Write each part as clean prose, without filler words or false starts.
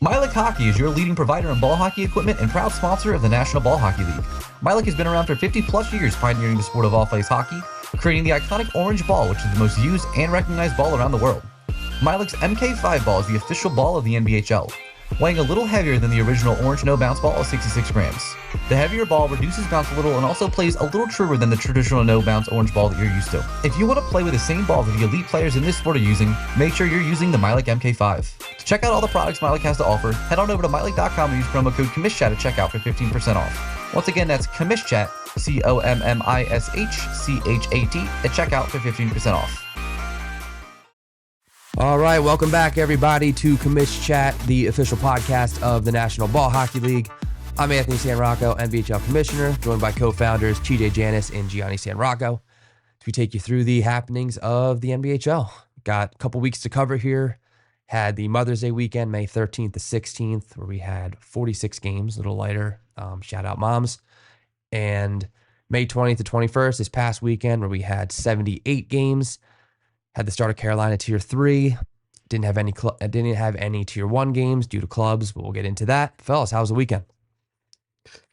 Mylec Hockey is your leading provider in ball hockey equipment and proud sponsor of the National Ball Hockey League. Mylec has been around for 50 plus years pioneering the sport of off-ice hockey, creating the iconic orange ball, which is the most used and recognized ball around the world. Mylec's MK5 ball is the official ball of the NBHL, weighing a little heavier than the original orange no bounce ball of 66 grams. The heavier ball reduces bounce a little and also plays a little truer than the traditional no bounce orange ball that you're used to. If you want to play with the same ball that the elite players in this sport are using, make sure you're using the Mylec MK5. To check out all the products Mylec has to offer, head on over to Mylec.com and use promo code Commish Chat at checkout for 15% off. Once again, that's Commish Chat, COMMISHCHAT at checkout for 15% off. All right, welcome back, everybody, to Commish Chat, the official podcast of the National Ball Hockey League. I'm Anthony Sanrocco, NBHL Commissioner, joined by co-founders TJ Janus and Gianni Sanrocco. We take you through the happenings of the NBHL. Got a couple weeks to cover here. Had the Mother's Day weekend, May 13th to 16th, where we had 46 games, a little lighter. Shout out moms. And May 20th to 21st, this past weekend, where we had 78 games. Had the start of Carolina Tier 3. Didn't have any Tier 1 games due to clubs, but we'll get into that. Fellas, how was the weekend?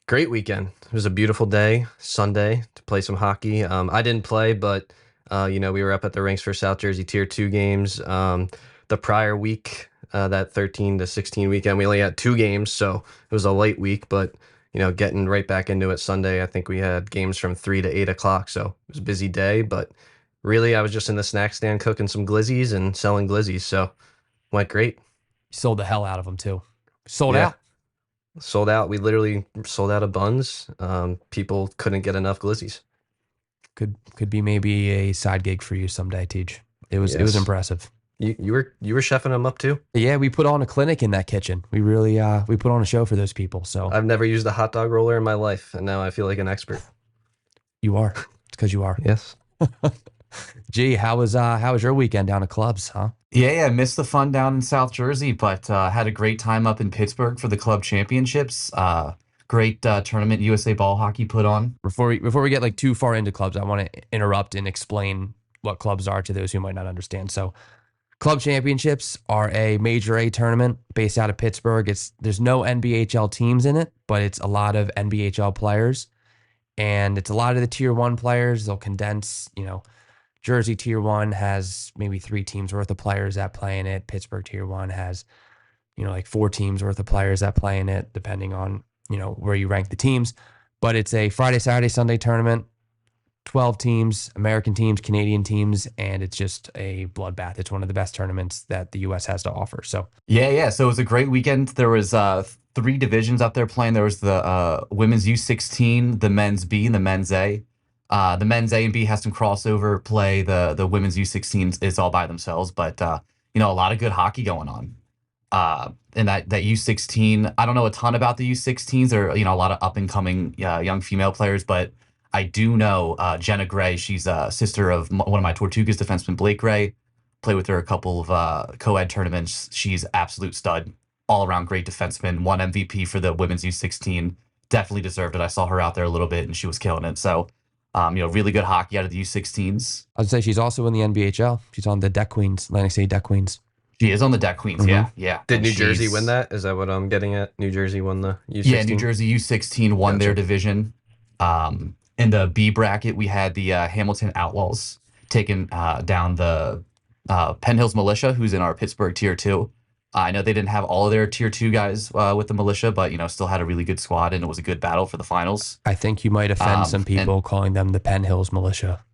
Great weekend. It was a beautiful day, Sunday, to play some hockey. I didn't play, but we were up at the rinks for South Jersey Tier 2 games. The prior week, that 13 to 16 weekend, we only had 2 games, so it was a late week, but getting right back into it Sunday, I think we had games from 3 to 8 o'clock, so it was a busy day, but really, I was just in the snack stand cooking some glizzies and selling glizzies, so went great. You sold the hell out of them, too. Sold out? Sold out. We literally sold out of buns. People couldn't get enough glizzies. Could be maybe a side gig for you someday, Teach. It was impressive. You were chefing them up too? Yeah, we put on a clinic in that kitchen. We really we put on a show for those people. So I've never used a hot dog roller in my life, and now I feel like an expert. You are. It's because you are. Yes. Gee, how was your weekend down at clubs, huh? Yeah, missed the fun down in South Jersey, but had a great time up in Pittsburgh for the club championships. Great tournament USA Ball Hockey put on. Before we get too far into clubs, I want to interrupt and explain what clubs are to those who might not understand. So, club championships are a Major A tournament based out of Pittsburgh. There's no NBHL teams in it, but it's a lot of NBHL players, and it's a lot of the Tier 1 players. They'll condense, Jersey Tier 1 has maybe 3 teams worth of players that play in it. Pittsburgh Tier 1 has, 4 teams worth of players that play in it, depending on, where you rank the teams. But it's a Friday, Saturday, Sunday tournament, 12 teams, American teams, Canadian teams, and it's just a bloodbath. It's one of the best tournaments that the U.S. has to offer. So Yeah. So it was a great weekend. There was 3 divisions up there playing. There was the women's U16, the men's B, and the men's A. The men's A and B has some crossover play. The women's U16 is all by themselves, but a lot of good hockey going on. And that U16, I don't know a ton about the U16s. There are a lot of up and coming young female players, but I do know Jenna Gray. She's a sister of one of my Tortugas defensemen, Blake Gray. Played with her a couple of co-ed tournaments. She's absolute stud, all around great defenseman. Won MVP for the women's U16. Definitely deserved it. I saw her out there a little bit and she was killing it. So. Really good hockey out of the U16s. I'd say she's also in the NBHL. She's on the Deck Queens, Atlantic City Deck Queens. She is on the Deck Queens, yeah. Did New Jersey win that? Is that what I'm getting at? New Jersey won the U16? Yeah, New Jersey U16 won their division. In the B bracket, we had the Hamilton Outlaws taking down the Penn Hills Militia, who's in our Pittsburgh Tier 2. I know they didn't have all of their Tier 2 guys with the Militia, but, still had a really good squad, and it was a good battle for the finals. I think you might offend some people calling them the Penn Hills Militia.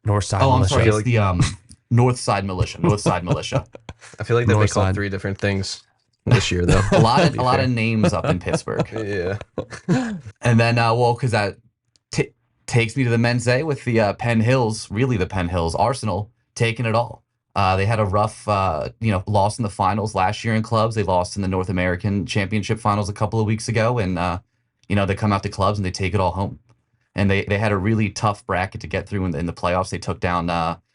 North Side Militia. I'm sorry, it's the North Side Militia. North Side Militia. I feel like they've been called 3 different things this year, though. a lot of names up in Pittsburgh. Yeah. And then, because that takes me to the men's A with the Penn Hills, really the Penn Hills Arsenal, taking it all. They had a rough, loss in the finals last year in clubs. They lost in the North American Championship finals a couple of weeks ago. And, they come out to clubs and they take it all home. And they had a really tough bracket to get through in the playoffs. They took down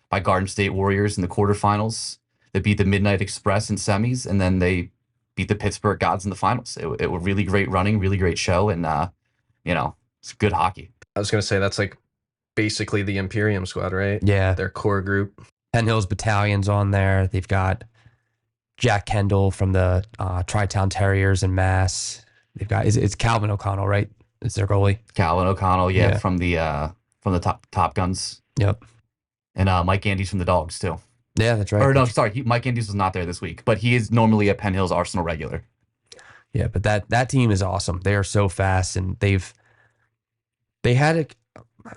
by Garden State Warriors in the quarterfinals. They beat the Midnight Express in semis. And then they beat the Pittsburgh Gods in the finals. It was really great running, really great show. And, it's good hockey. I was going to say that's basically the Imperium squad, right? Yeah. Their core group. Penn Hills Battalion's on there. They've got Jack Kendall from the Tri-Town Terriers in Mass. They've got it's Calvin O'Connell, right? Is their goalie? Calvin O'Connell, from the Top Guns. Yep. And Mike Andes from the Dogs too. Yeah, that's right. Or no, sorry, Mike Andes was not there this week, but he is normally a Penn Hills Arsenal regular. Yeah, but that team is awesome. They are so fast, and they had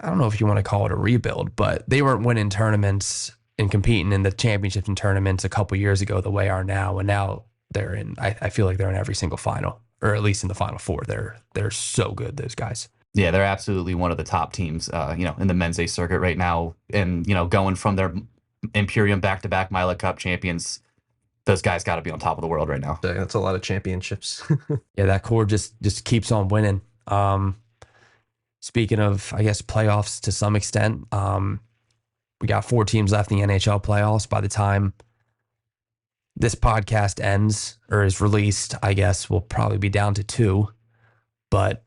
I don't know if you want to call it a rebuild, but they weren't winning tournaments and competing in the championships and tournaments a couple years ago the way they are now, and now they're in. I feel like they're in every single final, or at least in the Final Four. They're so good, those guys. Yeah, they're absolutely one of the top teams, in the men's A circuit right now, and going from their Imperium back-to-back Mylec Cup champions. Those guys got to be on top of the world right now. That's a lot of championships. Yeah, that core just keeps on winning. Speaking of, I guess, playoffs to some extent, we got 4 teams left in the NHL playoffs. By the time this podcast ends or is released, I guess we'll probably be down to 2. But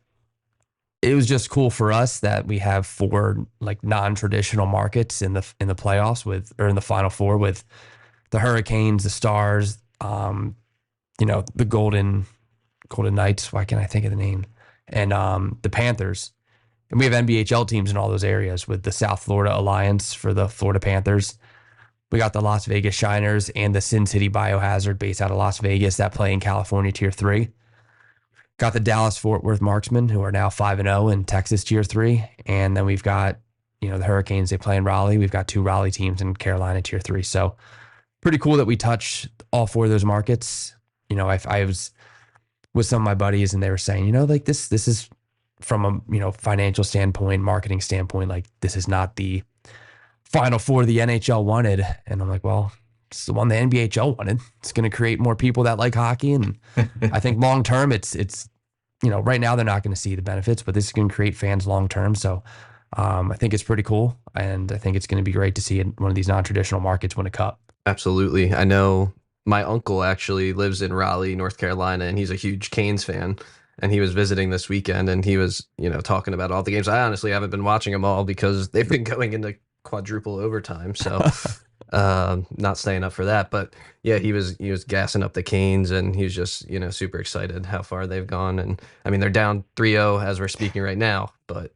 it was just cool for us that we have 4 like non-traditional markets in the playoffs in the Final Four with the Hurricanes, the Stars, the Golden Knights. Why can't I think of the name? And the Panthers. And we have NBHL teams in all those areas with the South Florida Alliance for the Florida Panthers. We got the Las Vegas Shiners and the Sin City Biohazard based out of Las Vegas that play in California Tier 3. Got the Dallas Fort Worth Marksmen who are now 5-0 in Texas Tier 3. And then we've got, the Hurricanes, they play in Raleigh. We've got 2 Raleigh teams in Carolina Tier 3. So pretty cool that we touch all 4 of those markets. I was with some of my buddies and they were saying, this is from a financial standpoint, marketing standpoint, like this is not the Final Four the NHL wanted. And I'm like, well, it's the one the NBHL wanted. It's going to create more people that like hockey. And I think long term, it's right now they're not going to see the benefits, but this is going to create fans long term. So I think it's pretty cool. And I think it's going to be great to see in one of these non-traditional markets win a cup. Absolutely. I know my uncle actually lives in Raleigh, North Carolina, and he's a huge Canes fan. And he was visiting this weekend and he was, talking about all the games. I honestly haven't been watching them all because they've been going into quadruple overtime. So not staying up for that. But yeah, he was gassing up the Canes and he was just, super excited how far they've gone. And I mean, they're down 3-0 as we're speaking right now. But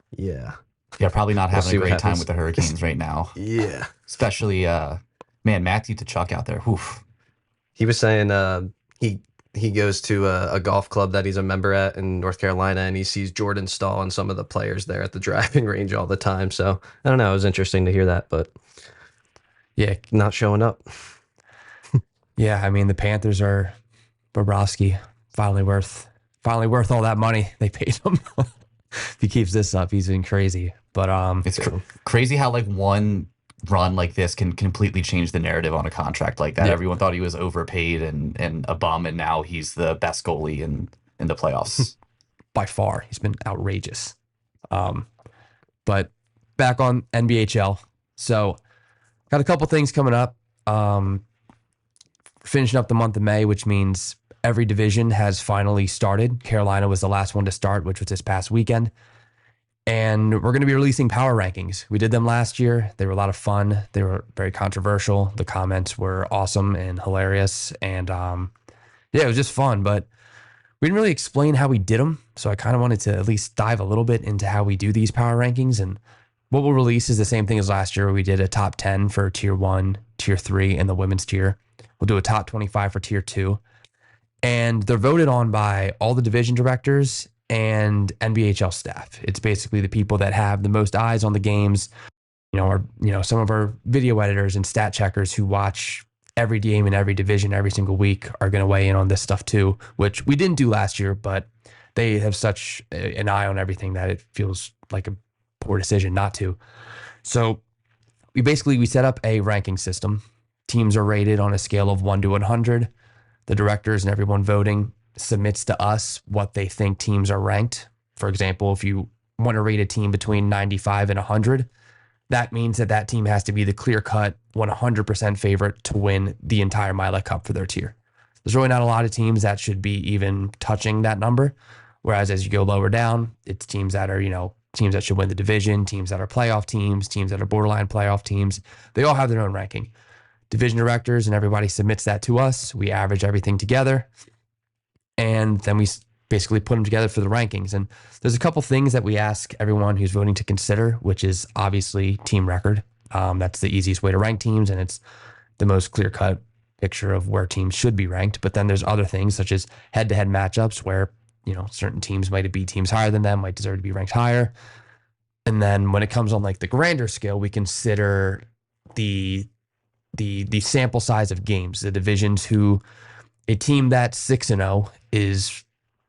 yeah. Yeah, probably not having a great time with the Hurricanes right now. Yeah. Especially, Matthew Tkachuk out there. Oof. He was saying he goes to a golf club that he's a member at in North Carolina, and he sees Jordan Stahl and some of the players there at the driving range all the time. So I don't know. It was interesting to hear that, but yeah, not showing up. Yeah, I mean the Panthers are Bobrovsky finally worth all that money they paid him. If he keeps this up, he's been crazy. But it's crazy how like one run like this can completely change the narrative on a contract like that. Yeah. Everyone thought he was overpaid and a bum, and now he's the best goalie in the playoffs. By far, he's been outrageous. But back on NBHL. So got a couple things coming up. Finishing up the month of May, which means every division has finally started. Carolina was the last one to start, which was this past weekend. And we're going to be releasing power rankings. We did them last year. They were a lot of fun. They were very controversial. The comments were awesome and hilarious. And it was just fun. But we didn't really explain how we did them. So I kind of wanted to at least dive a little bit into how we do these power rankings. And what we'll release is the same thing as last year. We did a top 10 for Tier 1, Tier 3, and the women's tier. We'll do a top 25 for Tier 2. And they're voted on by all the division directors and NBHL staff. It's basically the people that have the most eyes on the games, some of our video editors and stat checkers who watch every game in every division every single week are going to weigh in on this stuff too, which we didn't do last year, but they have such an eye on everything that it feels like a poor decision not to. So we set up a ranking system. Teams are rated on a scale of 1 to 100. The directors and everyone voting submits to us what they think teams are ranked. For example, if you want to rate a team between 95 and 100, that means that team has to be the clear-cut 100% favorite to win the entire Mylec Cup for their tier. There's really not a lot of teams that should be even touching that number. Whereas as you go lower down, it's teams that are, teams that should win the division, teams that are playoff teams that are borderline playoff teams. They all have their own ranking. division directors and everybody submits that to us. We average everything together, and then we basically put them together for the rankings. And there's a couple things that we ask everyone who's voting to consider, which is obviously team record. That's the easiest way to rank teams, and it's the most clear-cut picture of where teams should be ranked. But then there's other things such as head-to-head matchups where, certain teams might beat teams higher than them, might deserve to be ranked higher. And then when it comes on like the grander scale, we consider the sample size of games, the divisions who a team that's 6-0 is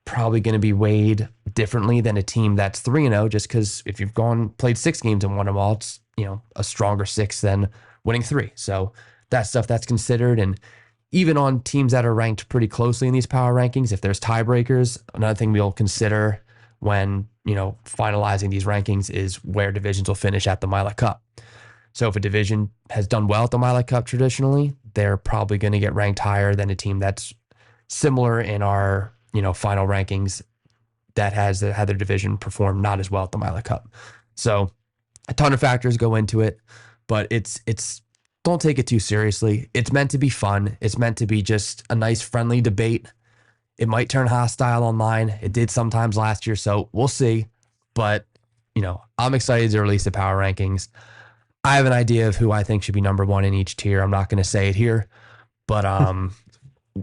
probably going to be weighed differently than a team that's 3-0, just because if you've played 6 games and won them all, it's, a stronger 6 than winning 3. So that's stuff that's considered. And even on teams that are ranked pretty closely in these power rankings, if there's tiebreakers, another thing we'll consider when, finalizing these rankings is where divisions will finish at the Mylec Cup. So if a division has done well at the Mylec Cup traditionally, they're probably going to get ranked higher than a team that's similar in our, final rankings that has had their division perform not as well at the Mylec Cup. So a ton of factors go into it, but it's don't take it too seriously. It's meant to be fun. It's meant to be just a nice friendly debate. It might turn hostile online. It did sometimes last year, so we'll see. But, I'm excited to release the power rankings. I have an idea of who I think should be number 1 in each tier. I'm not going to say it here, but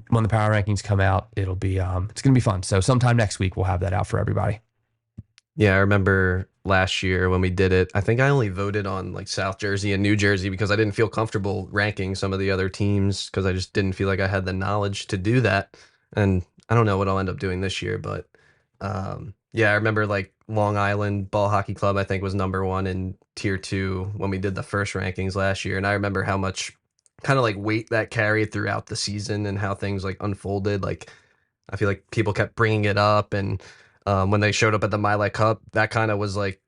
when the power rankings come out, it'll be it's going to be fun. So sometime next week we'll have that out for everybody. Yeah, I remember last year when we did it, I think I only voted on like South Jersey and New Jersey because I didn't feel comfortable ranking some of the other teams because I just didn't feel like I had the knowledge to do that. And I don't know what I'll end up doing this year, but yeah, I remember like Long Island Ball Hockey Club, I think was number 1 in tier 2 when we did the first rankings last year. And I remember how much kind of like weight that carried throughout the season and how things like unfolded. Like I feel like people kept bringing it up, and when they showed up at the Mylec Cup, that kind of was like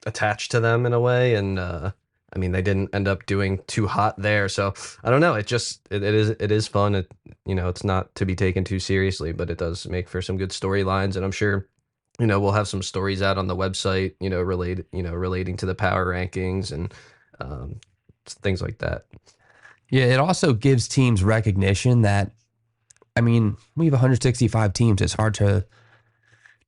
attached to them in a way. And I mean, they didn't end up doing too hot there. So I don't know. It is fun. It's not to be taken too seriously, but it does make for some good storylines. And I'm sure, we'll have some stories out on the website, relating to the power rankings and things like that. Yeah, it also gives teams recognition that, we have 165 teams. It's hard to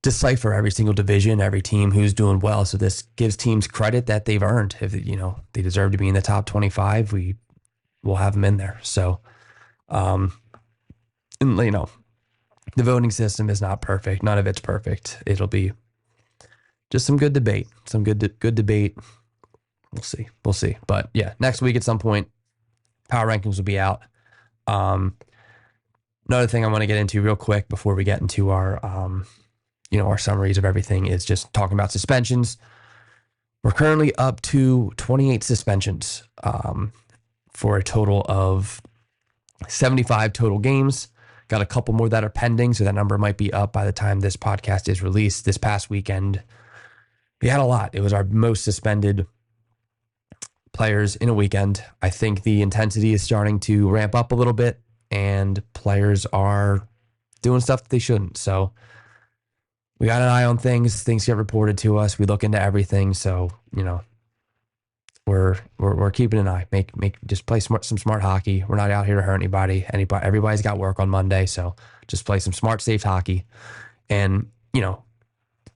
decipher every single division, every team who's doing well. So this gives teams credit that they've earned. If they deserve to be in the top 25, we will have them in there. So, the voting system is not perfect. None of it's perfect. It'll be just some good debate. Some good debate. We'll see. But yeah, next week at some point, power rankings will be out. Another thing I want to get into real quick before we get into our our summaries of everything is just talking about suspensions. We're currently up to 28 suspensions for a total of 75 total games. Got a couple more that are pending, so that number might be up by the time this podcast is released. This past weekend, we had a lot. It was our most suspended players in a weekend. I think the intensity is starting to ramp up a little bit, and players are doing stuff that they shouldn't. So we got an eye on things. Things get reported to us. We look into everything. So, we're keeping an eye. Just play some smart hockey. We're not out here to hurt anybody. Everybody's got work on Monday. So just play some smart, safe hockey. And,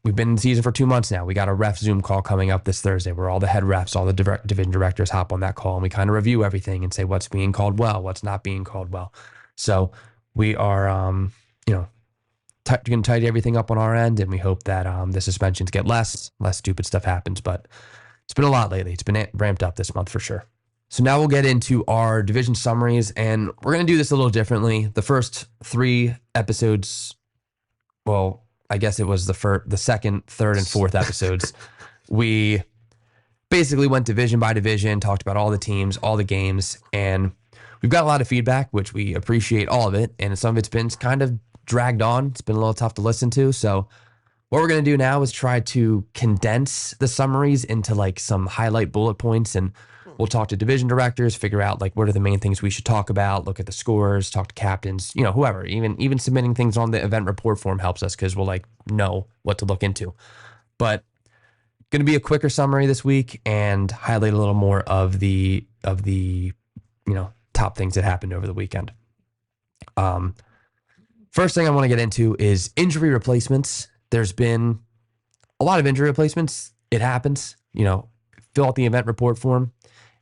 we've been in season for 2 months now. We got a ref Zoom call coming up this Thursday where all the head refs, all the division directors hop on that call, and we kind of review everything and say what's being called well, what's not being called well. So we are, going to tidy everything up on our end, and we hope that the suspensions get less stupid stuff happens. But it's been a lot lately. It's been ramped up this month for sure. So now we'll get into our division summaries, and we're going to do this a little differently. The first 3 episodes, well, I guess it was the second, third, and fourth episodes. We basically went division by division, talked about all the teams, all the games, and we've got a lot of feedback, which we appreciate all of it. And some of it's been kind of dragged on. It's been a little tough to listen to. So what we're going to do now is try to condense the summaries into like some highlight bullet points, and we'll talk to division directors, figure out like what are the main things we should talk about, look at the scores, talk to captains, whoever. Even submitting things on the event report form helps us because we'll like know what to look into. But going to be a quicker summary this week and highlight a little more of the top things that happened over the weekend. First thing I want to get into is injury replacements. There's been a lot of injury replacements. It happens, fill out the event report form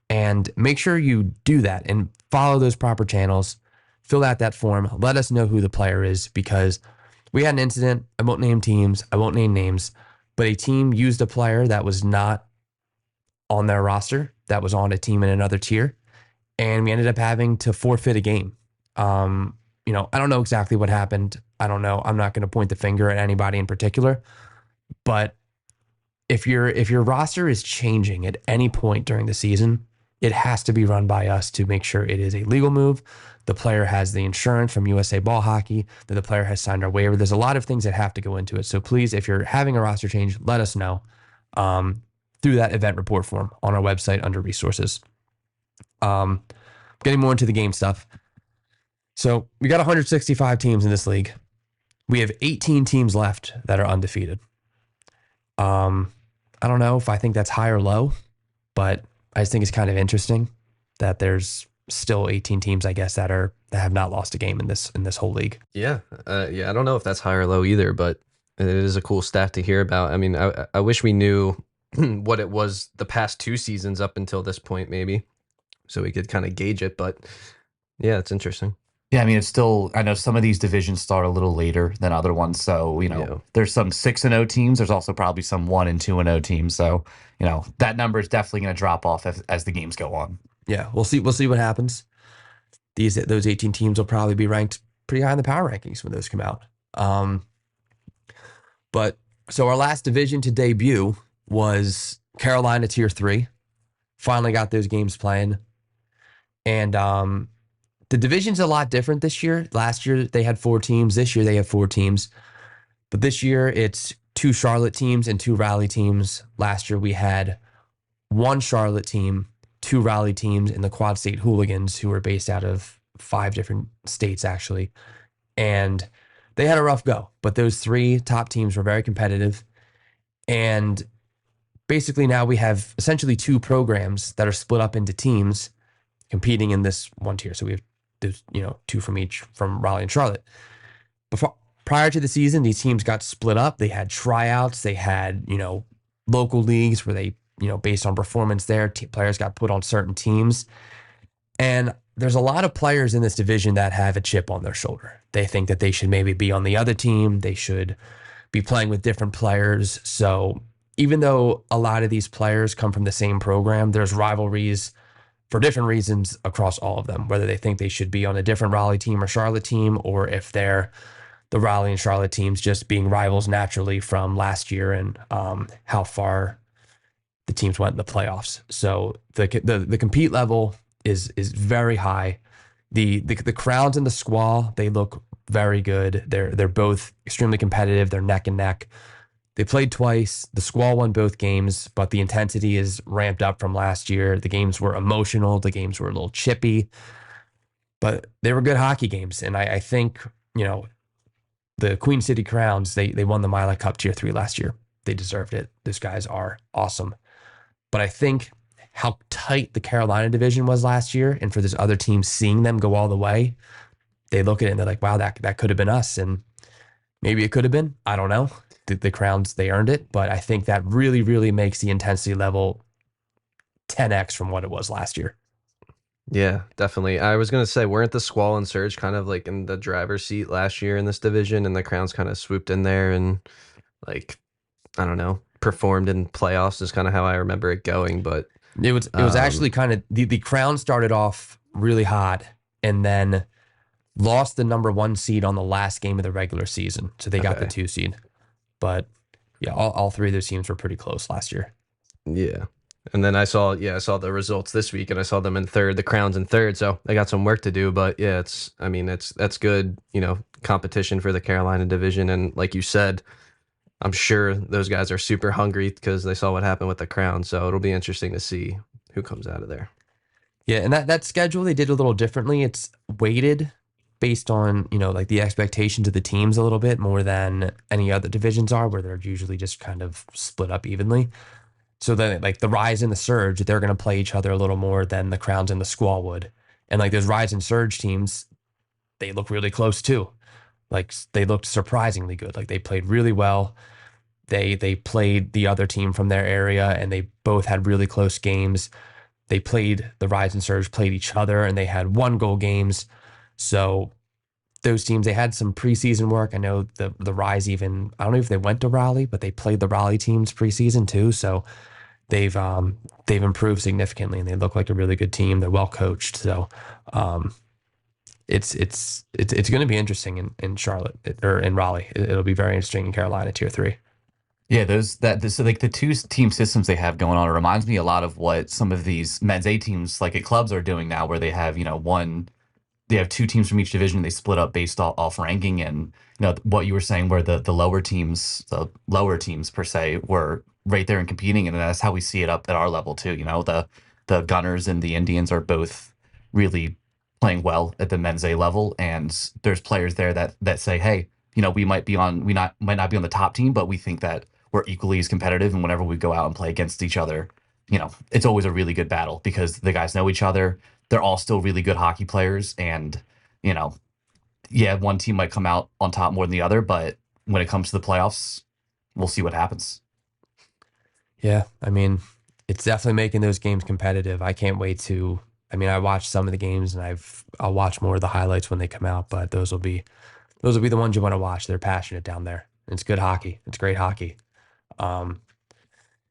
and make sure you do that and follow those proper channels. Fill out that form. Let us know who the player is, because we had an incident. I won't name teams. I won't name names, but a team used a player that was not on their roster, that was on a team in another tier, and we ended up having to forfeit a game. I don't know exactly what happened. I don't know. I'm not going to point the finger at anybody in particular, but if your roster is changing at any point during the season, it has to be run by us to make sure it is a legal move. The player has the insurance from USA Ball Hockey, that the player has signed our waiver. There's a lot of things that have to go into it. So please, if you're having a roster change, let us know through that event report form on our website under resources. Getting more into the game stuff. So we got 165 teams in this league. We have 18 teams left that are undefeated. I don't know if I think that's high or low, but I just think it's kind of interesting that there's still 18 teams, I guess, that have not lost a game in this whole league. Yeah. I don't know if that's high or low either, but it is a cool stat to hear about. I mean, I wish we knew what it was the past 2 seasons up until this point, maybe, so we could kind of gauge it. But yeah, it's interesting. Yeah, I mean, it's still, I know some of these divisions start a little later than other ones. So, there's some 6-0 teams. There's also probably some 1 and 2-0 teams. So, that number is definitely going to drop off as the games go on. Yeah, we'll see what happens. Those 18 teams will probably be ranked pretty high in the power rankings when those come out. But so our last division to debut was Carolina Tier 3. Finally got those games playing. And the division's a lot different this year. Last year they had 4 teams. This year they have 4 teams. But this year it's 2 Charlotte teams and 2 Raleigh teams. Last year we had 1 Charlotte team, 2 Raleigh teams, and the Quad State Hooligans, who were based out of 5 different states, actually. And they had a rough go. But those 3 top teams were very competitive. And basically now we have essentially 2 programs that are split up into teams competing in this one tier. So we have, 2 from each, from Raleigh and Charlotte. Prior to the season, these teams got split up. They had tryouts. They had, local leagues where they, based on performance there, players got put on certain teams. And there's a lot of players in this division that have a chip on their shoulder. They think that they should maybe be on the other team. They should be playing with different players. So even though a lot of these players come from the same program, there's rivalries for different reasons across all of them, whether they think they should be on a different Raleigh team or Charlotte team, or if they're the Raleigh and Charlotte teams just being rivals naturally from last year and how far the teams went in the playoffs. So the compete level is very high. The Crowns and the Squall, they look very good. They're both extremely competitive. They're neck and neck. They played twice. The Squall won both games, but the intensity is ramped up from last year. The games were emotional. The games were a little chippy, but they were good hockey games. And I think, the Queen City Crowns, they won the Mylec Cup Tier 3 last year. They deserved it. Those guys are awesome. But I think how tight the Carolina division was last year, and for this other team seeing them go all the way, they look at it and they're like, wow, that could have been us. And maybe it could have been. I don't know. The Crowns, they earned it, but I think that really, really makes the intensity level 10x from what it was last year. Yeah, definitely. I was going to say, weren't the Squall and Surge kind of like in the driver's seat last year in this division, and the Crowns kind of swooped in there and, like, I don't know, performed in playoffs is kind of how I remember it going. But it was actually kind of the Crowns started off really hot and then lost the number 1 seed on the last game of the regular season. So they got the 2 seed. But yeah, all 3 of those teams were pretty close last year. Yeah. And then I saw the results this week, and I saw them in 3rd, the Crowns in 3rd. So they got some work to do, but yeah, that's good, competition for the Carolina division. And like you said, I'm sure those guys are super hungry because they saw what happened with the Crown. So it'll be interesting to see who comes out of there. Yeah. And that schedule, they did a little differently. It's weighted based on, like the expectations of the teams a little bit more than any other divisions are, where they're usually just kind of split up evenly. So then like the Rise and the Surge, they're going to play each other a little more than the Crowns and the Squall would. And like those Rise and Surge teams, they look really close too. Like they looked surprisingly good. Like they played really well. They played the other team from their area, and they both had really close games. They played the Rise and Surge, played each other, and they had 1-goal games. So those teams, they had some preseason work. I know the Rise even, I don't know if they went to Raleigh, but they played the Raleigh teams preseason too. So they've improved significantly, and they look like a really good team. They're well coached. So it's going to be interesting in Charlotte or in Raleigh. It'll be very interesting in Carolina Tier 3. Yeah, so like the two team systems they have going on, it reminds me a lot of what some of these men's A teams like at clubs are doing now, where they have, they have 2 teams from each division. They split up based off ranking, and what you were saying, where the lower teams per se were right there and competing, and that's how we see it up at our level too. The Gunners and the Indians are both really playing well at the men's A level, and there's players there that say, hey, we might not be on the top team, but we think that we're equally as competitive, and whenever we go out and play against each other, it's always a really good battle because the guys know each other. They're all still really good hockey players, and one team might come out on top more than the other, but when it comes to the playoffs, we'll see what happens. Yeah, I mean, it's definitely making those games competitive. I can't wait to. I mean, I watched some of the games, and I'll watch more of the highlights when they come out, but those will be the ones you want to watch. They're passionate down there. It's good hockey. It's great hockey. And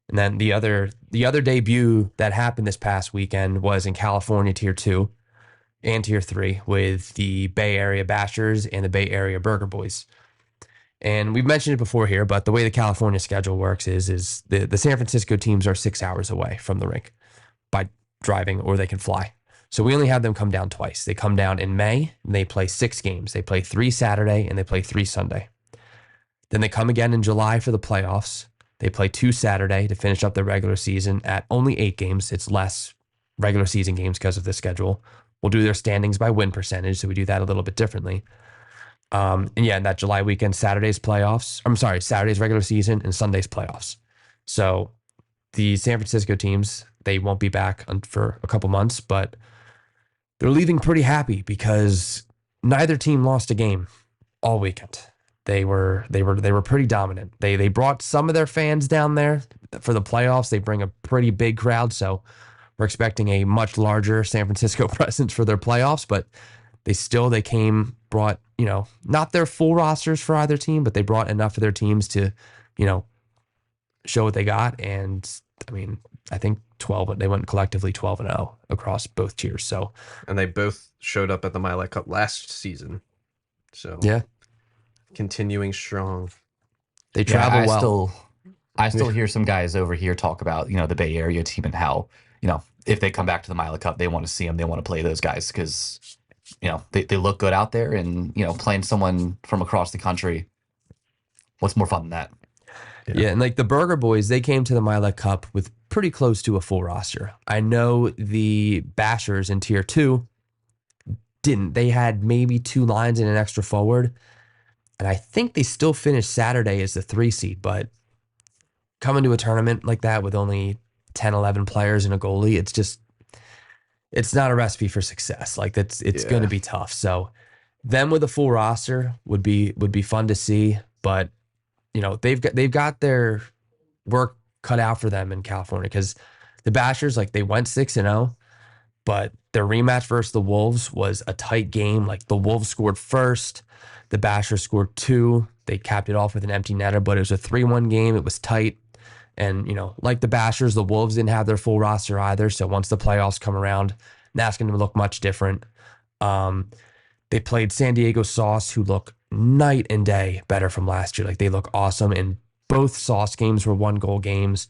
then the other debut that happened this past weekend was in California Tier 2 and Tier 3 with the Bay Area Bashers and the Bay Area Burger Boys. And we've mentioned it before here, but the way the California schedule works is the San Francisco teams are 6 hours away from the rink by driving, or they can fly. So we only have them come down twice. They come down in May, and they play 6 games. They play 3 Saturday, and they play 3 Sunday. Then they come again in July for the playoffs. They play 2 Saturday to finish up their regular season at only 8 games. It's less regular season games because of the schedule. We'll do their standings by win percentage, so we do that a little bit differently. And in that July weekend, Saturday's regular season, and Sunday's playoffs. So the San Francisco teams, they won't be back for a couple months, but they're leaving pretty happy because neither team lost a game all weekend. They were pretty dominant. They brought some of their fans down there for the playoffs. They bring a pretty big crowd, so we're expecting a much larger San Francisco presence for their playoffs, but they brought, not their full rosters for either team, but they brought enough of their teams to, show what they got. And I mean, I think they went collectively 12-0 across both tiers. So, and they both showed up at the Mylec Cup last season. So yeah, continuing strong. They travel well. I still hear some guys over here talk about, the Bay Area team and how, if they come back to the Mylec Cup, they want to see them. They want to play those guys because, they look good out there, and, playing someone from across the country, what's more fun than that? Yeah, and like the Burger Boys, they came to the Mylec Cup with pretty close to a full roster. I know the Bashers in Tier 2 didn't. They had maybe 2 lines and an extra forward. And I think they still finished Saturday as the 3 seed, but coming to a tournament like that with only 10, 11 players and a goalie, it's not a recipe for success. Like it's going to be tough. So them with a full roster would be fun to see, but they've got their work cut out for them in California, because the Bashers, like, they went 6-0, but their rematch versus the Wolves was a tight game. Like, the Wolves scored first, the Bashers scored 2. They capped it off with an empty netter, but it was a 3-1 game. It was tight. And, like the Bashers, the Wolves didn't have their full roster either. So once the playoffs come around, that's going to look much different. They played San Diego Sauce, who look night and day better from last year. Like, they look awesome. And both Sauce games were 1-goal games.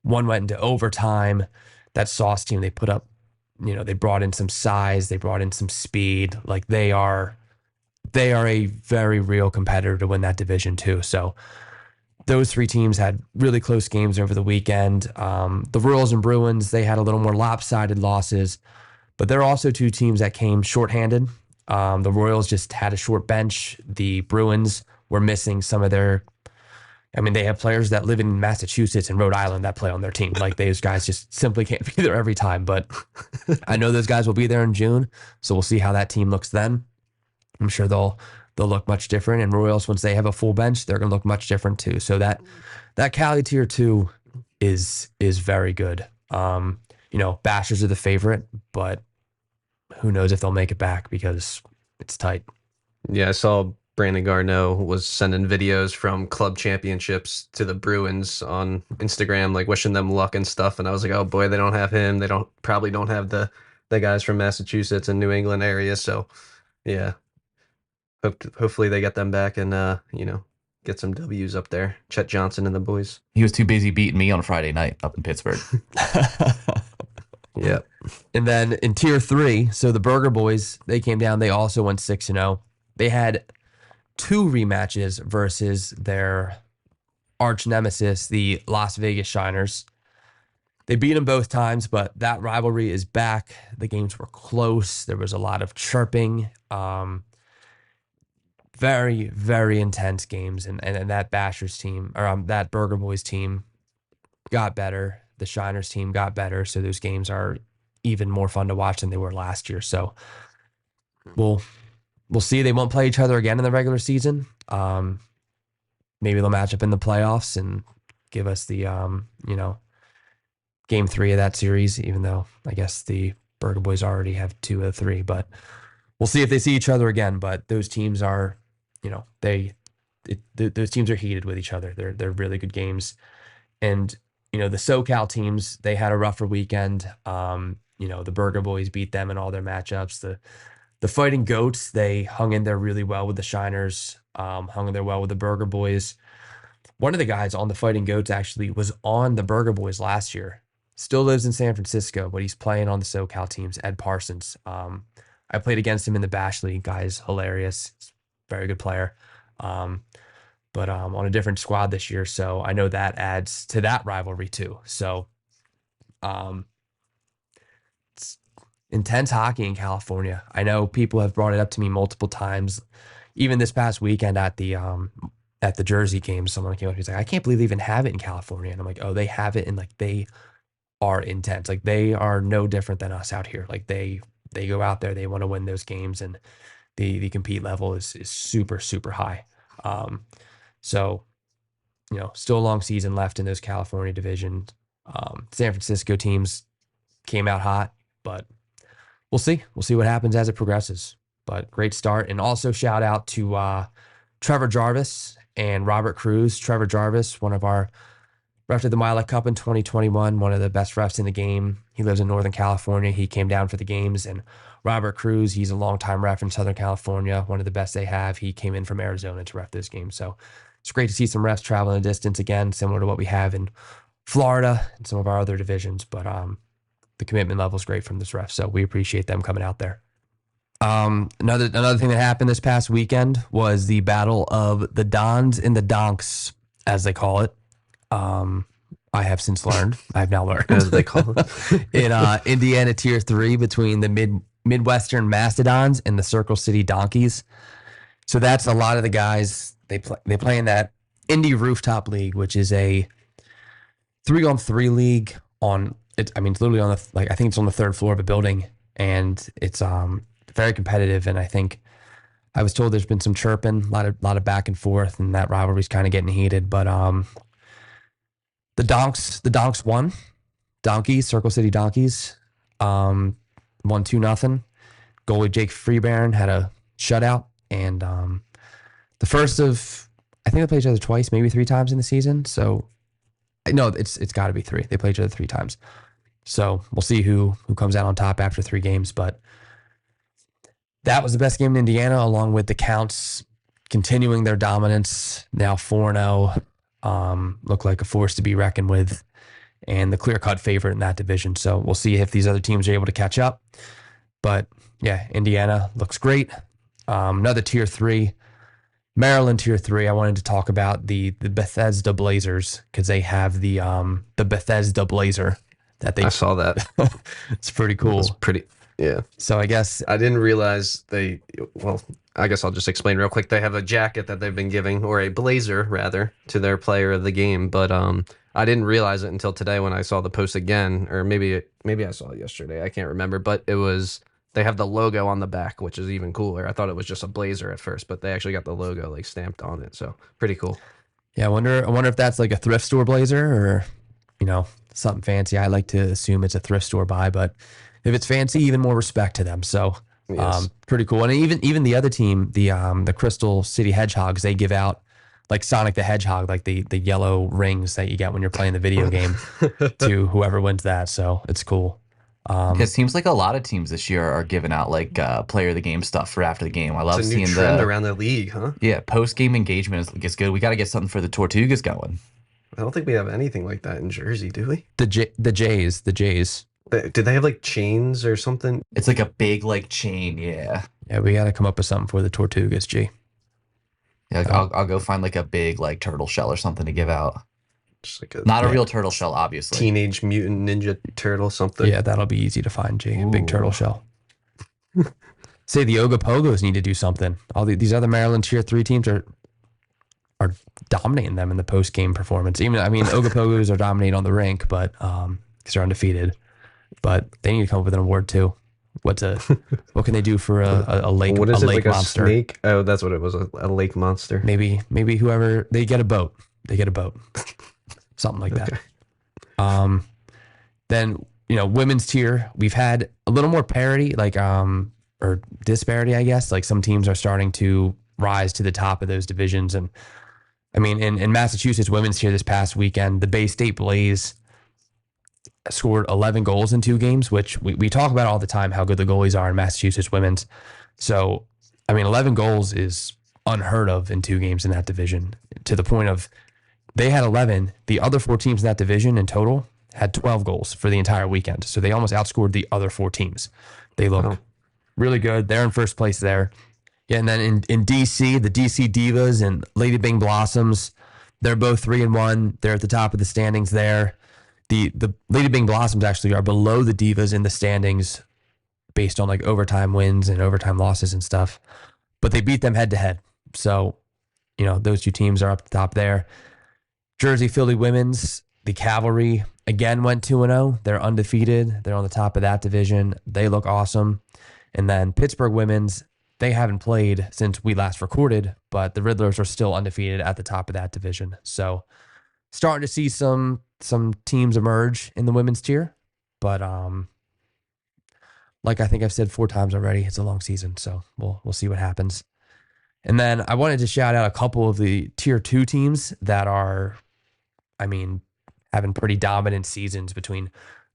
One went into overtime. That Sauce team, they put up, they brought in some size. They brought in some speed. Like, they are a very real competitor to win that division too. So those 3 teams had really close games over the weekend. The Royals and Bruins, they had a little more lopsided losses, but there are also 2 teams that came shorthanded. The Royals just had a short bench. The Bruins were missing some of their I mean, they have players that live in Massachusetts and Rhode Island that play on their team. Like, those guys just simply can't be there every time. But I know those guys will be there in June, so we'll see how that team looks then. I'm sure they'll look much different. And Royals, once they have a full bench, they're going to look much different too. So that Cali tier 2 is very good. Bashers are the favorite, but who knows if they'll make it back because it's tight. Yeah, I saw Brandon Garneau was sending videos from club championships to the Bruins on Instagram, like wishing them luck and stuff. And I was like, oh boy, they don't have him. They probably don't have the guys from Massachusetts and New England area. So yeah, hopefully they get them back and get some W's up there. Chet Johnson and the boys. He was too busy beating me on Friday night up in Pittsburgh. Yeah. And then in tier 3, so the Burger Boys, they came down. They also went 6-0. They had 2 rematches versus their arch nemesis, the Las Vegas Shiners. They beat them both times, but that rivalry is back. The games were close. There was a lot of chirping. Very, very intense games. And that Bashers team, or that Burger Boys team got better. The Shiners team got better. So those games are even more fun to watch than they were last year. So we'll see. They won't play each other again in the regular season. Maybe they'll match up in the playoffs and give us the, game 3 of that series, even though I guess the Burger Boys already have 2 of 3, but we'll see if they see each other again. But those teams are, those teams are heated with each other. They're really good games. And, the SoCal teams, they had a rougher weekend. The Burger Boys beat them in all their matchups. The Fighting Goats, they hung in there really well with the Shiners, hung in there well with the Burger Boys. One of the guys on the Fighting Goats actually was on the Burger Boys last year. Still lives in San Francisco, but he's playing on the SoCal teams, Ed Parsons. I played against him in the Bash League. Guy's hilarious. He's a very good player. But on a different squad this year. So I know that adds to that rivalry too. So it's intense hockey in California. I know people have brought it up to me multiple times. Even this past weekend at the Jersey game, someone came up, he's like, I can't believe they even have it in California. And I'm like, oh, they have it, and like they are intense. Like they are no different than us out here. Like they go out there, they want to win those games, and the compete level is super, super high. So, still a long season left in those California divisions. San Francisco teams came out hot, but we'll see. We'll see what happens as it progresses. But great start. And also shout out to Trevor Jarvis and Robert Cruz. Trevor Jarvis, one of our refs at the Mylec Cup in 2021, one of the best refs in the game. He lives in Northern California. He came down for the games. And Robert Cruz, he's a longtime ref in Southern California, one of the best they have. He came in from Arizona to ref those games. So it's great to see some refs traveling a distance again, similar to what we have in Florida and some of our other divisions. But the commitment level is great from this ref, so we appreciate them coming out there. Another thing that happened this past weekend was the battle of the Dons and the Donks, as they call it. I have since learned. I've now learned, as they call it, in Indiana Tier 3 between the Midwestern Mastodons and the Circle City Donkeys. So that's a lot of the guys. They play in that Indy Rooftop League, which is a 3-on-3 league. It's literally on I think it's on the 3rd floor of a building, and it's very competitive. And I think I was told there's been some chirping, a lot of back and forth, and that rivalry's kind of getting heated. But the Donks won. Donkeys, Circle City Donkeys, won 2-0. Goalie Jake Freebairn had a shutout, and the first of, I think they played each other twice, maybe 3 times in the season. So no, it's got to be 3. They played each other 3 times. So we'll see who comes out on top after 3 games. But that was the best game in Indiana, along with the Counts continuing their dominance, now 4-0. Look like a force to be reckoned with, and the clear-cut favorite in that division. So we'll see if these other teams are able to catch up. But yeah, Indiana looks great. Another Tier 3. Maryland Tier 3, I wanted to talk about the Bethesda Blazers, because they have the Bethesda Blazer that they. I saw that. It's pretty cool. It's Yeah. So I guess I didn't realize well, I guess I'll just explain real quick. They have a jacket that they've been giving, or a blazer rather, to their player of the game. But I didn't realize it until today when I saw the post again, or maybe I saw it yesterday. I can't remember, but they have the logo on the back, which is even cooler. I thought it was just a blazer at first, but they actually got the logo like stamped on it. So pretty cool. Yeah, I wonder if that's like a thrift store blazer or, something fancy. I like to assume it's a thrift store buy, but if it's fancy, even more respect to them. So, Yes. pretty cool. And even the other team, the Crystal City Hedgehogs, they give out like Sonic the Hedgehog, like the yellow rings that you get when you're playing the video game to whoever wins that. So it's cool. It seems like a lot of teams this year are giving out like player of the game stuff for after the game. I love It's a new seeing trend around the league, huh? post game engagement is good. We got to get something for the Tortugas going. I don't think we have anything like that in Jersey, do we? The Jays. Do they have like chains or something? It's like a big like chain, yeah. Yeah, we got to come up with something for the Tortugas, G. Yeah, I'll go find like a big like turtle shell or something to give out. Just like a Not a real turtle shell, obviously. Teenage Mutant Ninja Turtle something. Yeah, that'll be easy to find, G. A big turtle Ooh. shell. Say the Ogapogos need to do something. These other Maryland Tier 3 teams are dominating them in the post game performance. Ogapogos are dominating on the rink, but because they're undefeated. But they need to come up with an award too. What can they do for a lake? What is a it, lake like monster? a snake? Oh, that's what it was. A lake monster. Maybe whoever they get a boat. Something like that. Then women's tier, we've had a little more parity, like or disparity, I guess. Like some teams are starting to rise to the top of those divisions. And I mean, in Massachusetts women's tier this past weekend, the Bay State Blaze scored 11 goals in 2 games, which we talk about all the time, how good the goalies are in Massachusetts women's. So, 11 goals is unheard of in 2 games in that division, to the point of they had 11. The other 4 teams in that division in total had 12 goals for the entire weekend. So they almost outscored the other 4 teams. They look really good. They're in first place there. Yeah, and then in DC, the DC Divas and Lady Bing Blossoms, they're both 3-1. They're at the top of the standings there. The Lady Bing Blossoms actually are below the Divas in the standings based on like overtime wins and overtime losses and stuff. But they beat them head to head. So, those 2 teams are up the top there. Jersey Philly Women's, the Cavalry, again went 2-0. They're undefeated. They're on the top of that division. They look awesome. And then Pittsburgh Women's, they haven't played since we last recorded, but the Riddlers are still undefeated at the top of that division. So starting to see some teams emerge in the women's tier. But like I think I've said 4 times already, it's a long season. So we'll see what happens. And then I wanted to shout out a couple of the tier 2 teams that are, having pretty dominant seasons between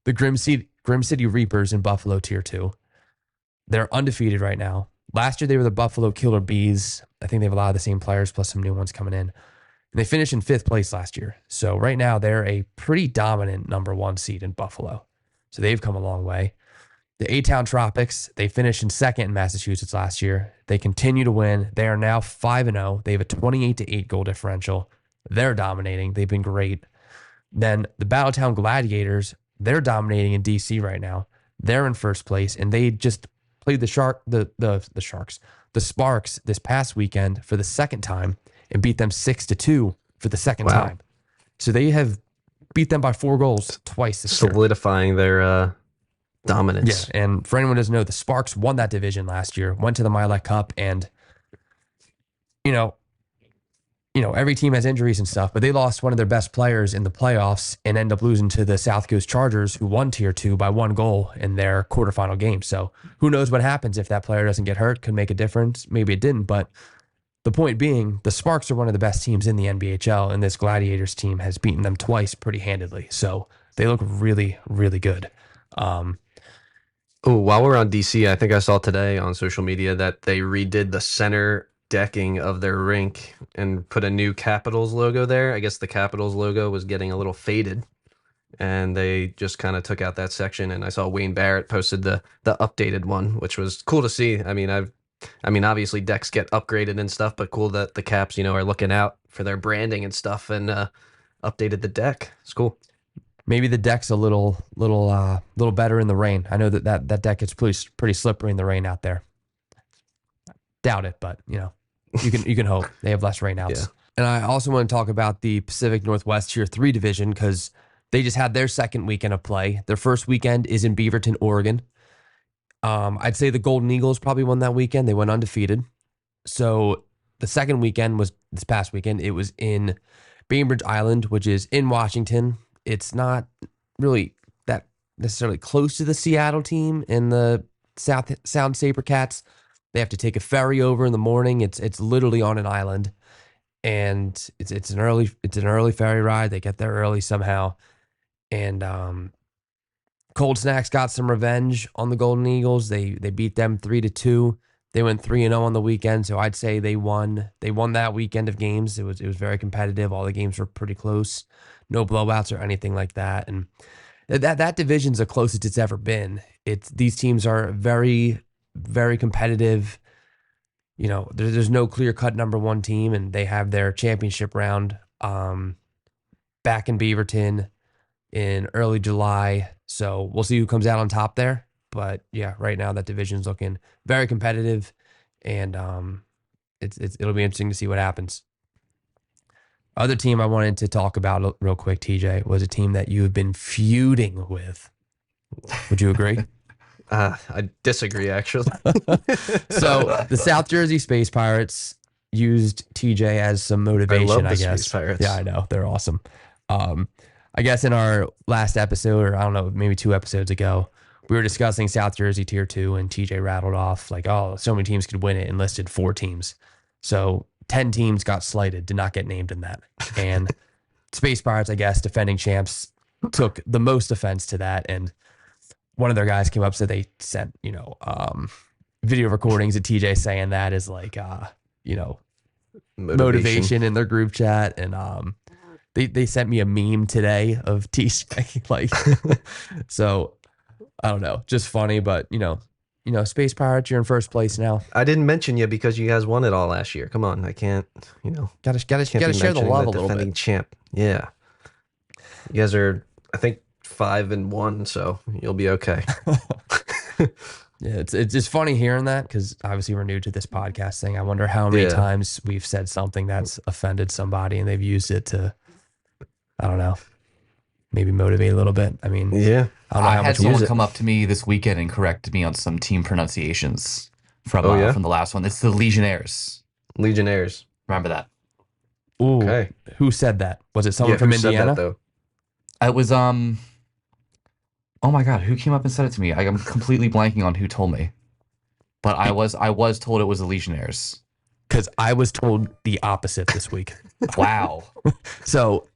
the Grim City Reapers and Buffalo tier 2. They're undefeated right now. Last year, they were the Buffalo Killer Bees. I think they have a lot of the same players plus some new ones coming in. And they finished in 5th place last year. So right now, they're a pretty dominant number 1 seed in Buffalo. So they've come a long way. The A-Town Tropics, they finished in 2nd in Massachusetts last year. They continue to win. They are now 5-0. They have a 28-8 goal differential. They're dominating. They've been great. Then the Battletown Gladiators, they're dominating in DC right now. They're in 1st place, and they just played the Sparks this past weekend for the 2nd time and beat them 6-2 for the 2nd time. So they have beat them by 4 goals twice this year. Solidifying their dominance. Yeah, and for anyone who doesn't know, the Sparks won that division last year, went to the Mylec Cup, and every team has injuries and stuff, but they lost one of their best players in the playoffs and end up losing to the South Coast Chargers, who won tier 2 by 1 goal in their quarterfinal game. So who knows what happens if that player doesn't get hurt? Could make a difference. Maybe it didn't, but the point being, the Sparks are one of the best teams in the NBHL, and this Gladiators team has beaten them twice pretty handedly. So they look really, really good. While we're on DC, I think I saw today on social media that they redid the center decking of their rink and put a new Capitals logo there. I guess the Capitals logo was getting a little faded, and they just kind of took out that section. And I saw Wayne Barrett posted the updated one, which was cool to see. Obviously decks get upgraded and stuff, but cool that the Caps, are looking out for their branding and stuff and updated the deck. It's cool. Maybe the deck's a little better in the rain. I know that deck gets pretty slippery in the rain out there. Doubt it, but you can hope. They have less rainouts. Yeah. And I also want to talk about the Pacific Northwest Tier 3 division because they just had their second weekend of play. Their first weekend is in Beaverton, Oregon. I'd say the Golden Eagles probably won that weekend. They went undefeated. So the second weekend was this past weekend. It was in Bainbridge Island, which is in Washington. It's not really that necessarily close to the Seattle team and the Sound Sabercats. They have to take a ferry over in the morning. It's literally on an island, and it's an early ferry ride. They get there early somehow, and Cold Snacks got some revenge on the Golden Eagles. They beat them 3-2. They went 3-0 on the weekend, so I'd say they won that weekend of games. It was very competitive. All the games were pretty close. No blowouts or anything like that. And that division's the closest it's ever been. These teams are very, very competitive. There's no clear-cut number one team, and they have their championship round back in Beaverton in early July. So we'll see who comes out on top there. But yeah, right now that division's looking very competitive, and it'll be interesting to see what happens. Other team I wanted to talk about real quick, TJ, was a team that you have been feuding with. Would you agree? I disagree, actually. So the South Jersey Space Pirates used TJ as some motivation, I love the guess. Space Pirates. Yeah, I know. They're awesome. I guess in our last episode, or I don't know, maybe 2 episodes ago, we were discussing South Jersey Tier 2, and TJ rattled off like, oh, so many teams could win it, and listed 4 teams. So 10 teams got slighted, did not get named in that. And Space Pirates, I guess, defending champs, took the most offense to that. And one of their guys came up, said they sent, video recordings of TJ saying that is like, motivation in their group chat. And they sent me a meme today of TJ. Like, so I don't know, just funny, but Space Pirates, you're in first place now. I didn't mention you because you guys won it all last year. Come on, I can't. Gotta share the love a little defending bit. champ. Yeah, you guys are, I think, 5-1, so you'll be okay. Yeah, it's just funny hearing that because obviously we're new to this podcast thing. I wonder how many times we've said something that's offended somebody and they've used it to, I don't know, maybe motivate a little bit. I mean, yeah. I don't know how had much we someone use it. come up to me this weekend and correct me on some team pronunciations from the last one. It's the Legionnaires. Legionnaires. Remember that? Ooh, Okay. who said that? Was it someone from who said Indiana? that, though? It was oh my God, who came up and said it to me? I'm completely blanking on who told me. But I was told it was the Legionnaires. Because I was told the opposite this week. Wow. So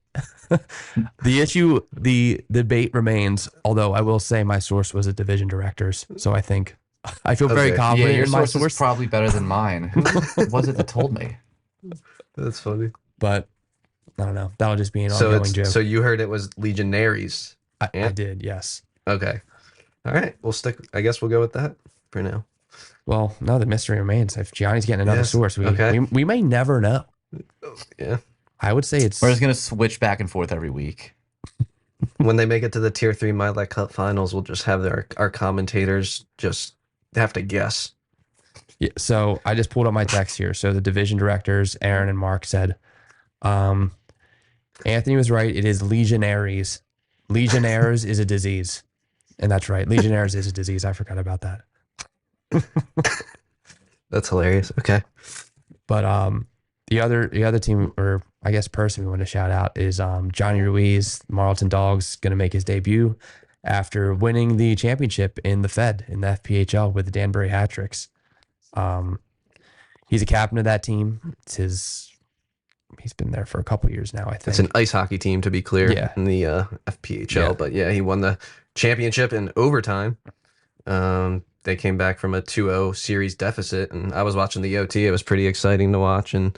the debate remains, although I will say my source was at division directors. So I feel very Okay. confident Yeah, your in my source is source. probably better than mine. Who was it that told me? That's funny. But I don't know. That'll just be an So ongoing joke. so you heard it was Legionnaires. I did, yes. Okay. All right. I guess we'll go with that for now. Well, no, the mystery remains. If Gianni's getting another Yes. source, Okay. we may never know. Yeah. I would say it's We're just gonna switch back and forth every week. When they make it to the Tier 3 Mylec Cup finals, we'll just have our commentators just have to guess. Yeah, so I just pulled up my text here. So the division directors, Aaron and Mark, said, Anthony was right. It is Legionnaires. Legionnaires is a disease. And that's right. Legionnaires is a disease. I forgot about that. That's hilarious. Okay. But the other team, or I guess person we want to shout out, is Johnny Ruiz. Marlton Dogs going to make his debut after winning the championship in the Fed, in the FPHL, with the Danbury Hat-Tricks. He's a captain of that team. He's been there for a couple years now, I think. It's an ice hockey team, to be clear, Yeah. in the FPHL. Yeah. But yeah, he won the championship in overtime. They came back from a 2-0 series deficit, and I was watching the OT. It was pretty exciting to watch, and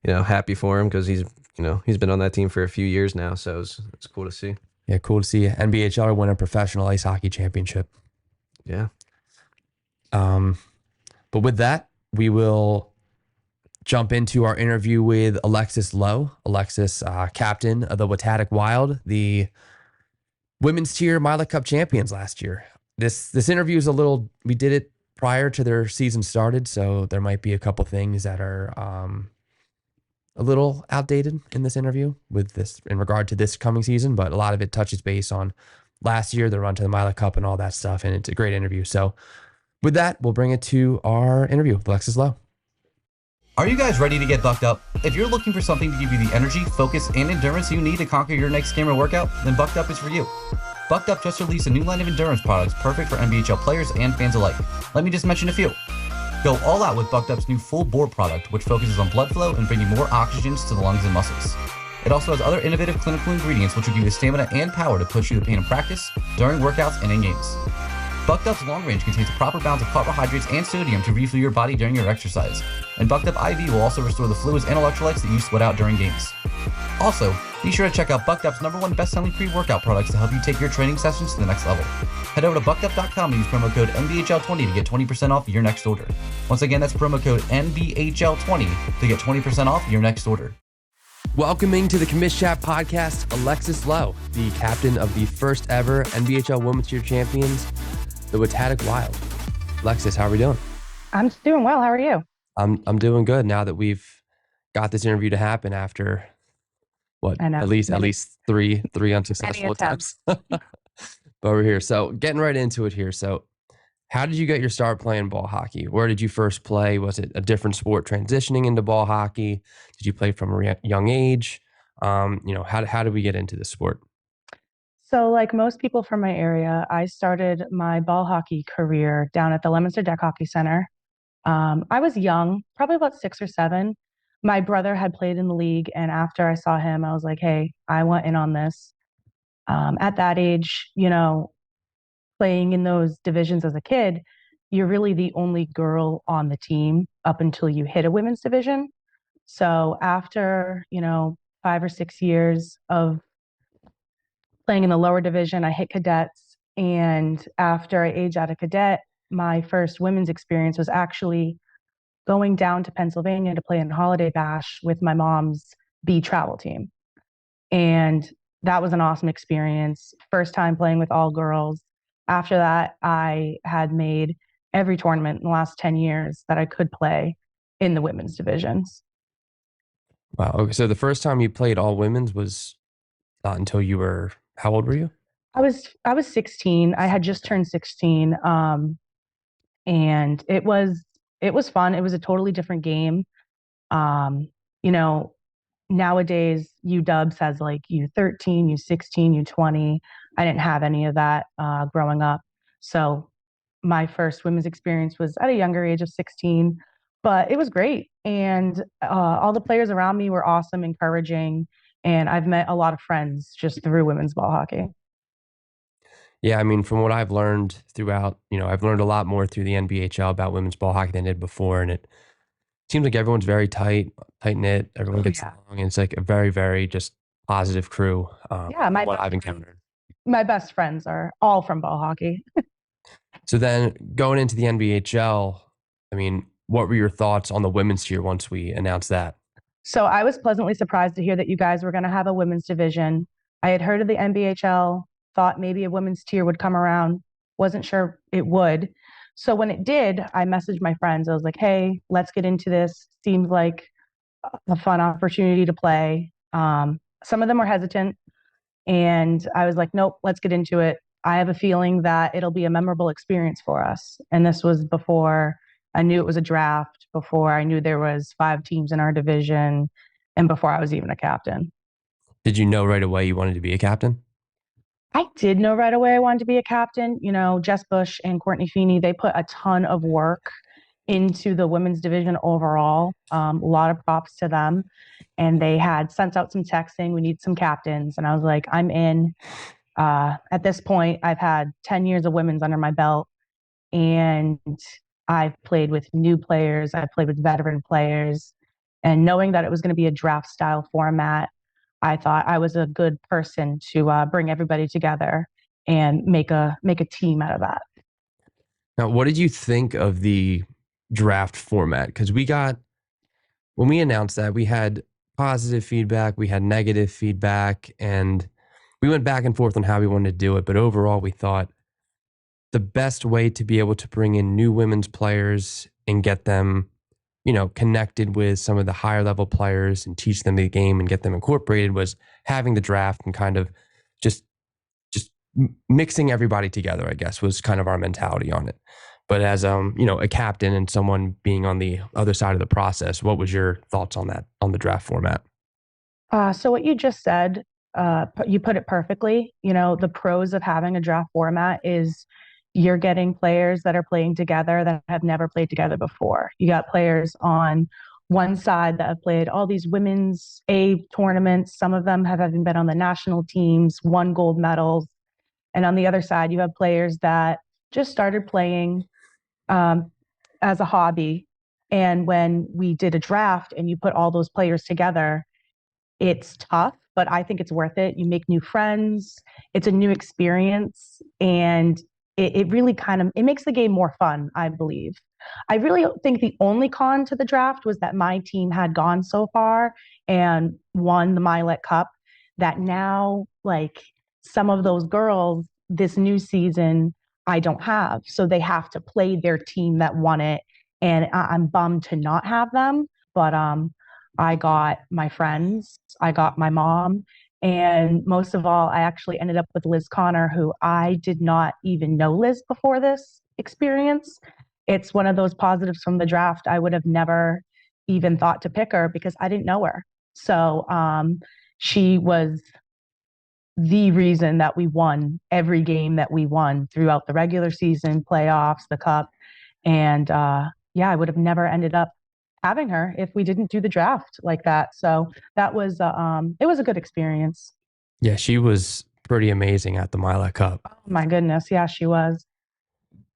happy for him because he's been on that team for a few years now. So it's cool to see. Yeah, cool to see NBHL win a professional ice hockey championship. Yeah. But with that, we will jump into our interview with Alexis Lowe. Alexis, captain of the Watatic Wild, the women's tier Mylec Cup champions last year. This interview is we did it prior to their season started, so there might be a couple things that are a little outdated in this interview with this in regard to this coming season, but a lot of it touches base on last year, the run to the Mylec Cup and all that stuff, and it's a great interview. So with that, we'll bring it to our interview with Alexis Lowe. Are you guys ready to get bucked up? If you're looking for something to give you the energy, focus, and endurance you need to conquer your next game or workout, then Bucked Up is for you. Bucked Up just released a new line of endurance products perfect for NBHL players and fans alike. Let me just mention a few. Go all out with Bucked Up's new full bore product, which focuses on blood flow and bringing more oxygen to the lungs and muscles. It also has other innovative clinical ingredients which will give you the stamina and power to push through the pain in practice, during workouts, and in games. Bucked Up's long range contains a proper balance of carbohydrates and sodium to refuel your body during your exercise. And Bucked Up IV will also restore the fluids and electrolytes that you sweat out during games. Also, be sure to check out Bucked Up's #1 best-selling pre-workout products to help you take your training sessions to the next level. Head over to buckedup.com and use promo code NBHL20 to get 20% off your next order. Once again, that's promo code NBHL20 to get 20% off your next order. Welcoming to the Commish Chat Podcast, Alexis Lowe, the captain of the first ever NBHL Women's Tier Champions, the Watatic Wild. Alexis, how are we doing? I'm doing well. How are you? I'm doing good now that we've got this interview to happen after at least three unsuccessful attempts. But we're here. So getting right into it here. So how did you get your start playing ball hockey? Where did you first play? Was it a different sport transitioning into ball hockey? Did you play from a young age? How did we get into this sport? So like most people from my area, I started my ball hockey career down at the Leominster Deck Hockey Center. I was young, probably about 6 or 7. My brother had played in the league, and after I saw him, I was like, hey, I want in on this. At that age, playing in those divisions as a kid, you're really the only girl on the team up until you hit a women's division. So after, 5 or 6 years of playing in the lower division, I hit cadets. And after I aged out of cadet, my first women's experience was actually going down to Pennsylvania to play in Holiday Bash with my mom's B travel team. And that was an awesome experience. First time playing with all girls. After that, I had made every tournament in the last 10 years that I could play in the women's divisions. Wow. Okay. So the first time you played all women's was not until you were, how old were you? I was 16. I had just turned 16. And it was fun. It was a totally different game. Nowadays U-Dubs has like U13, U16, U20. I didn't have any of that growing up. So my first women's experience was at a younger age of 16, but it was great. And all the players around me were awesome, encouraging. And I've met a lot of friends just through women's ball hockey. Yeah, I mean, from what I've learned throughout, I've learned a lot more through the NBHL about women's ball hockey than I did before. And it seems like everyone's very tight-knit. Everyone gets along. And it's like a very, very just positive crew. What I've encountered. My best friends are all from ball hockey. So then going into the NBHL, I mean, what were your thoughts on the women's tier once we announced that? So I was pleasantly surprised to hear that you guys were going to have a women's division. I had heard of the NBHL, thought maybe a women's tier would come around, wasn't sure it would. So when it did, I messaged my friends. I was like, hey, let's get into this. Seems like a fun opportunity to play. Some of them were hesitant, and I was like, nope, let's get into it. I have a feeling that it'll be a memorable experience for us. And this was before I knew it was a draft, before I knew there was 5 teams in our division, and before I was even a captain. Did you know right away you wanted to be a captain? I did know right away I wanted to be a captain. Jess Bush and Courtney Feeney, they put a ton of work into the women's division overall. A lot of props to them. And they had sent out some text saying we need some captains. And I was like, I'm in. At this point, I've had 10 years of women's under my belt. And I've played with new players. I've played with veteran players. And knowing that it was going to be a draft style format, I thought I was a good person to bring everybody together and make a team out of that. Now, what did you think of the draft format? Because when we announced that, we had positive feedback, we had negative feedback, and we went back and forth on how we wanted to do it, but overall we thought the best way to be able to bring in new women's players and get them, connected with some of the higher level players and teach them the game and get them incorporated was having the draft and kind of just mixing everybody together, I guess, was kind of our mentality on it. But as a captain and someone being on the other side of the process, what was your thoughts on that, on the draft format? So what you just said, you put it perfectly. The pros of having a draft format is you're getting players that are playing together that have never played together before. You got players on one side that have played all these women's A tournaments. Some of them have even been on the national teams, won gold medals. And on the other side, you have players that just started playing as a hobby. And when we did a draft and you put all those players together, it's tough, but I think it's worth it. You make new friends. It's a new experience, and it really it makes the game more fun, I believe. I really think the only con to the draft was that my team had gone so far and won the Mylec Cup that now, like, some of those girls this new season, I don't have. So they have to play their team that won it. And I'm bummed to not have them. But I got my friends, I got my mom, and most of all, I actually ended up with Liz Connor, who I did not even know Liz before this experience. It's one of those positives from the draft. I would have never even thought to pick her because I didn't know her. So she was the reason that we won every game that we won throughout the regular season, playoffs, the cup. And I would have never ended up having her if we didn't do the draft like that. So that was it was a good experience. Yeah, she was pretty amazing at the Mylec Cup. Oh my goodness, yeah, she was.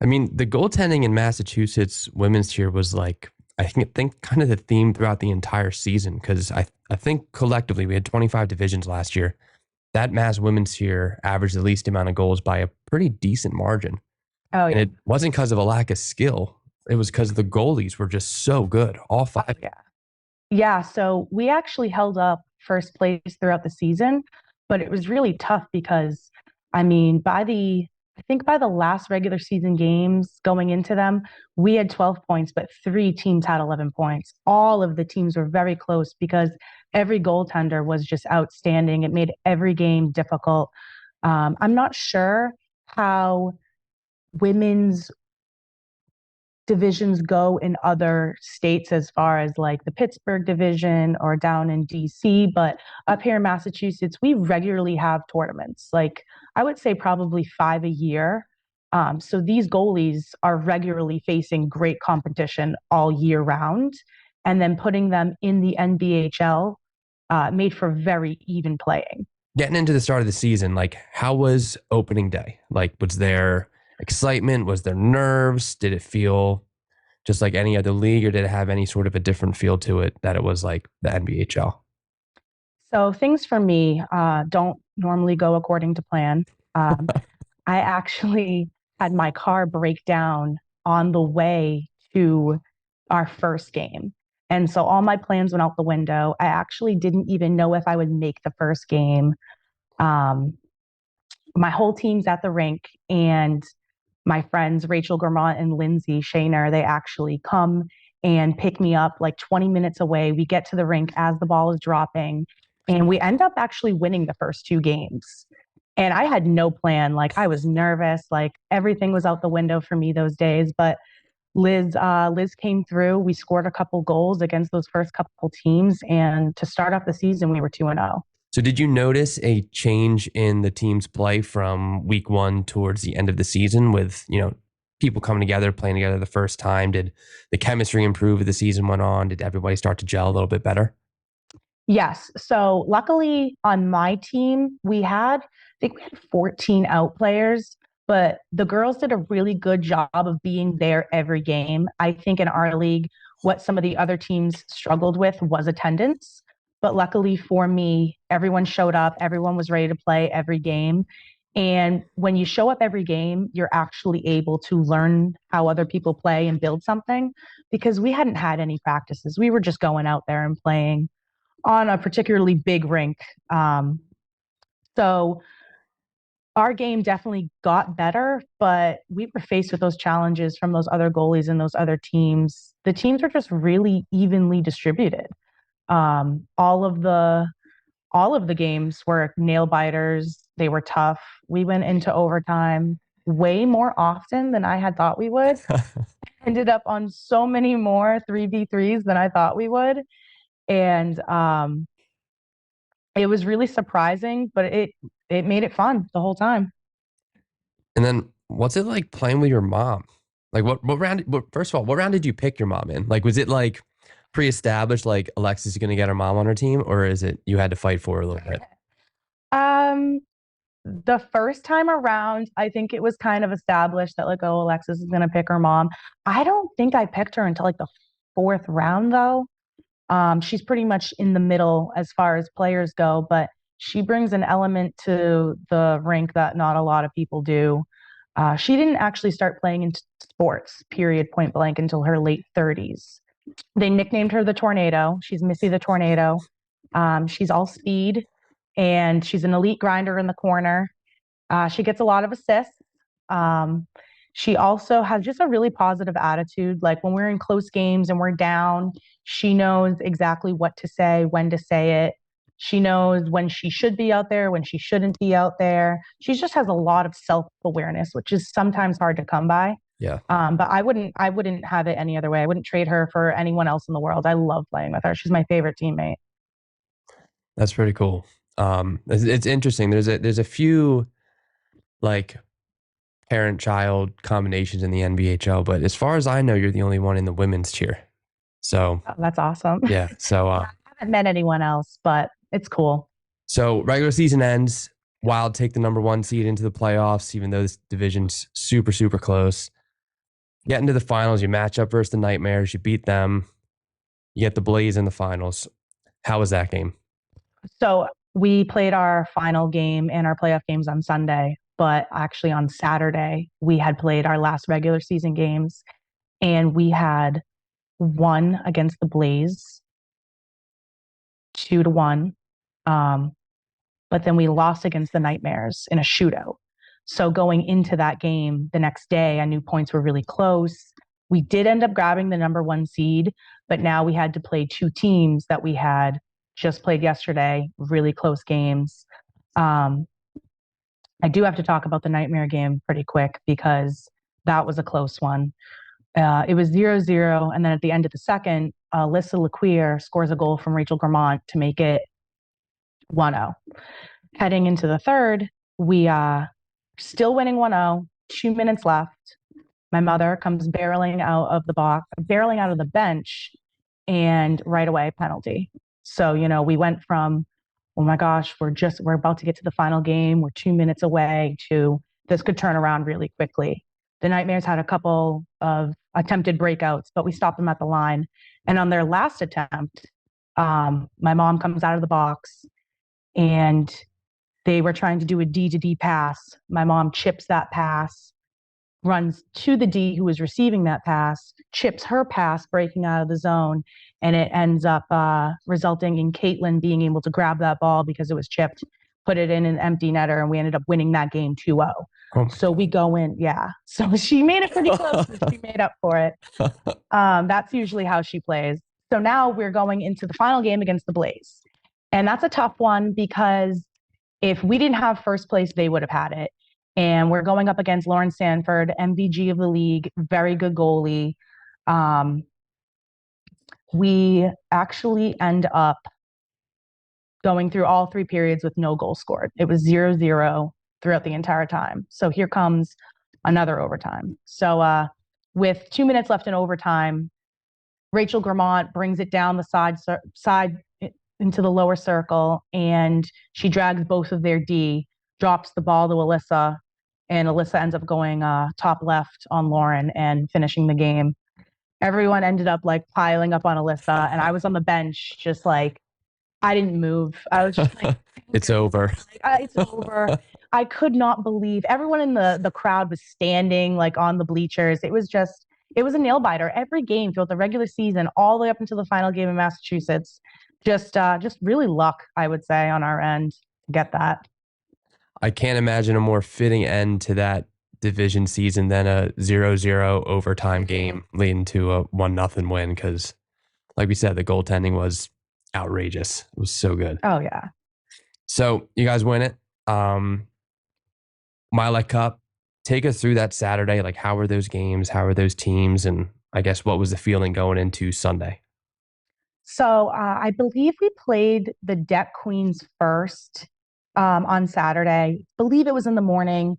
I mean, the goaltending in Massachusetts women's tier was like, I think kind of the theme throughout the entire season, because I think collectively we had 25 divisions last year. That Mass women's tier averaged the least amount of goals by a pretty decent margin. Oh yeah. And it wasn't because of a lack of skill. It was because the goalies were just so good, all five. Oh, yeah. Yeah, so we actually held up first place throughout the season, but it was really tough because, I mean, I think by the last regular season games going into them, we had 12 points, but 3 teams had 11 points. All of the teams were very close because every goaltender was just outstanding. It made every game difficult. I'm not sure how women's divisions go in other states as far as like the Pittsburgh division or down in DC, but up here in Massachusetts, we regularly have tournaments. Like I would say probably 5 a year. So these goalies are regularly facing great competition all year round, and then putting them in the NBHL made for very even playing. Getting into the start of the season, like how was opening day? Like, was there excitement? Was there nerves? Did it feel just like any other league, or did it have any sort of a different feel to it that it was like the NBHL? So things for me don't normally go according to plan. I actually had my car break down on the way to our first game. And so all my plans went out the window. I actually didn't even know if I would make the first game. Um, my whole team's at the rink, and my friends Rachel Germont and Lindsay Shaner, they actually come and pick me up like 20 minutes away. We get to the rink as the ball is dropping, and we end up actually winning the first 2 games. And I had no plan. Like I was nervous. Like everything was out the window for me those days. But Liz came through. We scored a couple goals against those first couple teams, and to start off the season, we were 2-0. So did you notice a change in the team's play from week 1 towards the end of the season with, people coming together, playing together the first time? Did the chemistry improve as the season went on? Did everybody start to gel a little bit better? Yes. So luckily on my team, I think we had 14 out players, but the girls did a really good job of being there every game. I think in our league, what some of the other teams struggled with was attendance. But luckily for me, everyone showed up, everyone was ready to play every game. And when you show up every game, you're actually able to learn how other people play and build something, because we hadn't had any practices. We were just going out there and playing on a particularly big rink. So our game definitely got better, but we were faced with those challenges from those other goalies and those other teams. The teams were just really evenly distributed. Um, all of the all of the games were nail biters. They were tough. We went into overtime way more often than I had thought we would. Ended up on so many more 3v3s than I thought we would. And it was really surprising, but it made it fun the whole time. And then what's it like playing with your mom? Like what round, first of all, what round did you pick your mom in? Like, was it like pre-established, like Alexis is going to get her mom on her team, or is it you had to fight for her a little bit? The first time around, I think it was kind of established that like, oh, Alexis is going to pick her mom. I don't think I picked her until like the fourth round though. She's pretty much in the middle as far as players go, but she brings an element to the rink that not a lot of people do. She didn't actually start playing in sports, period, point blank, until her late 30s. They nicknamed her the Tornado. She's Missy the Tornado. She's all speed, and she's an elite grinder in the corner. She gets a lot of assists. She also has just a really positive attitude. Like when we're in close games and we're down, she knows exactly what to say, when to say it. She knows when she should be out there, when she shouldn't be out there. She just has a lot of self-awareness, which is sometimes hard to come by. Yeah. But I wouldn't have it any other way. I wouldn't trade her for anyone else in the world. I love playing with her. She's my favorite teammate. That's pretty cool. It's interesting. There's a few like parent-child combinations in the NBHL, but as far as I know, you're the only one in the women's cheer. So that's awesome. Yeah. So I haven't met anyone else, but it's cool. So regular season ends. Wild take the number 1 seed into the playoffs, even though this division's super, super close. Get into the finals, you match up versus the Nightmares, you beat them, you get the Blaze in the finals. How was that game? So we played our final game and our playoff games on Sunday, but actually on Saturday, we had played our last regular season games, and we had won against the Blaze 2-1. But then we lost against the Nightmares in a shootout. So going into that game the next day, I knew points were really close. We did end up grabbing the number 1 seed, but now we had to play 2 teams that we had just played yesterday, really close games. I do have to talk about the Nightmare game pretty quick because that was a close one. It was 0-0, and then at the end of the second, Alyssa Lowe scores a goal from Rachel Grammont to make it 1-0. Heading into the third, we still winning 1-0, 2 minutes left. My mother comes barreling out of the bench, and right away, penalty. So, we went from, oh my gosh, we're about to get to the final game, we're 2 minutes away, to this could turn around really quickly. The Nightmares had a couple of attempted breakouts, but we stopped them at the line. And on their last attempt, my mom comes out of the box, and they were trying to do a D to D pass. My mom chips that pass, runs to the D who was receiving that pass, chips her pass, breaking out of the zone, and it ends up resulting in Caitlin being able to grab that ball because it was chipped, put it in an empty netter, and we ended up winning that game 2-0. So we go in, yeah. So she made it pretty close. She made up for it. That's usually how she plays. So now we're going into the final game against the Blaze. And that's a tough one because if we didn't have first place, they would have had it. And we're going up against Lauren Sanford, MVG of the league, very good goalie. We actually end up going through all 3 periods with no goal scored. It was 0-0 throughout the entire time. So here comes another overtime. So with 2 minutes left in overtime, Rachel Grammont brings it down the side into the lower circle, and she drags both of their D, drops the ball to Alyssa, and Alyssa ends up going top left on Lauren and finishing the game. Everyone ended up like piling up on Alyssa, and I was on the bench just like, I didn't move. I was just like, it's over. It's over. I could not believe everyone in the crowd was standing like on the bleachers. It was a nail biter. Every game throughout the regular season, all the way up until the final game in Massachusetts. Just really luck, I would say, on our end to get that. I can't imagine a more fitting end to that division season than a 0-0 overtime game leading to a 1-0 win. Because, like we said, the goaltending was outrageous. It was so good. Oh, yeah. So you guys win it. Mylec Cup. Take us through that Saturday. Like, how were those games? How were those teams? And I guess what was the feeling going into Sunday? So I believe we played the Deck Queens first on Saturday. Believe it was in the morning.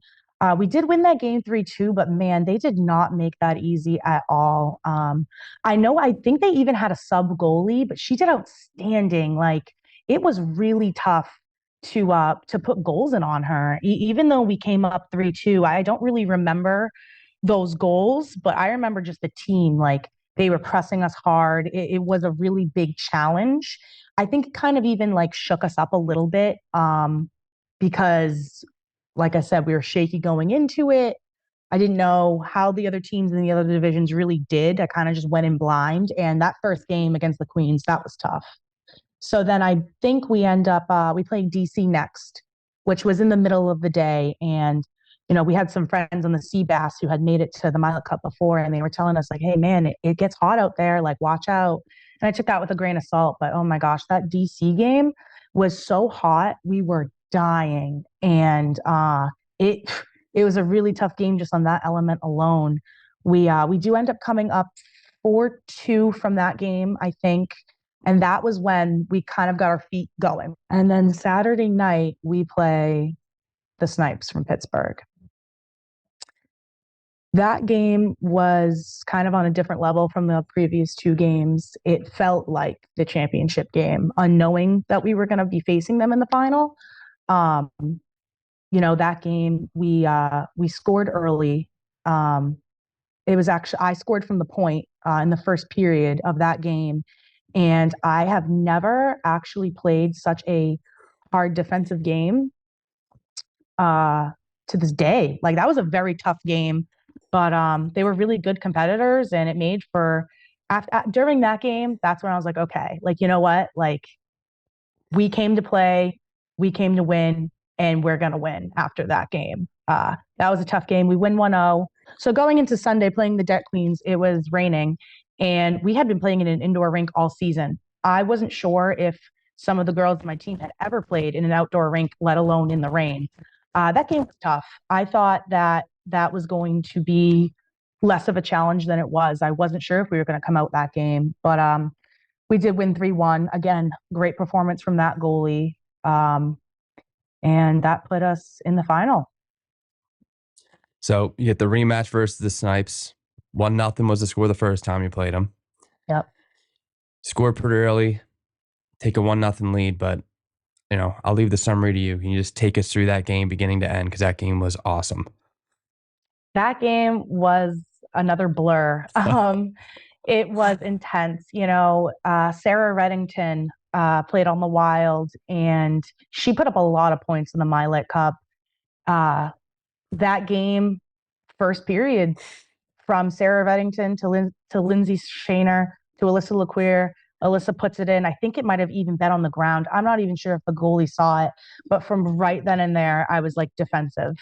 We did win that game 3-2, but man, they did not make that easy at all. I think they even had a sub goalie, but she did outstanding. Like, it was really tough to put goals in on her. Even though we came up 3-2, I don't really remember those goals, but I remember just the team, like, they were pressing us hard. It was a really big challenge. I think it kind of even like shook us up a little bit because, like I said, we were shaky going into it. I didn't know how the other teams in the other divisions really did. I kind of just went in blind. And that first game against the Queens, that was tough. So then I think we played DC next, which was in the middle of the day. And, we had some friends on the Sea Bass who had made it to the Mylec Cup before, and they were telling us like, hey man, it gets hot out there, like watch out. And I took that with a grain of salt, but oh my gosh, that DC game was so hot. We were dying. And it was a really tough game just on that element alone. We do end up coming up 4-2 from that game, I think. And that was when we kind of got our feet going. And then Saturday night, we play the Snipes from Pittsburgh. That game was kind of on a different level from the previous two games. It felt like the championship game, unknowing that we were going to be facing them in the final. That game, we scored early. It was actually, I scored from the point in the first period of that game. And I have never actually played such a hard defensive game to this day. Like, that was a very tough game, but they were really good competitors, and it made for during that game, that's when I was like, okay, like, you know what? Like, we came to play, we came to win, and we're going to win after that game. That was a tough game. We win 1-0. So going into Sunday playing the Deck Queens, it was raining, and we had been playing in an indoor rink all season. I wasn't sure if some of the girls on my team had ever played in an outdoor rink, let alone in the rain. That game was tough. I thought that was going to be less of a challenge than it was. I wasn't sure if we were going to come out that game, but we did win 3-1. Again, great performance from that goalie. And that put us in the final. So you get the rematch versus the Snipes. 1-0 was the score the first time you played them. Yep. Scored pretty early, take a 1-0 lead, but I'll leave the summary to you. Can you just take us through that game beginning to end? Because that game was awesome. That game was another blur. It was intense. Sarah Reddington played on the Wild, and she put up a lot of points in the Mylec Cup. That game, first period, from Sarah Reddington to Lindsay Shaner to Alyssa LeQueer. Alyssa puts it in. I think it might have even been on the ground. I'm not even sure if the goalie saw it, but from right then and there, I was like, defensive.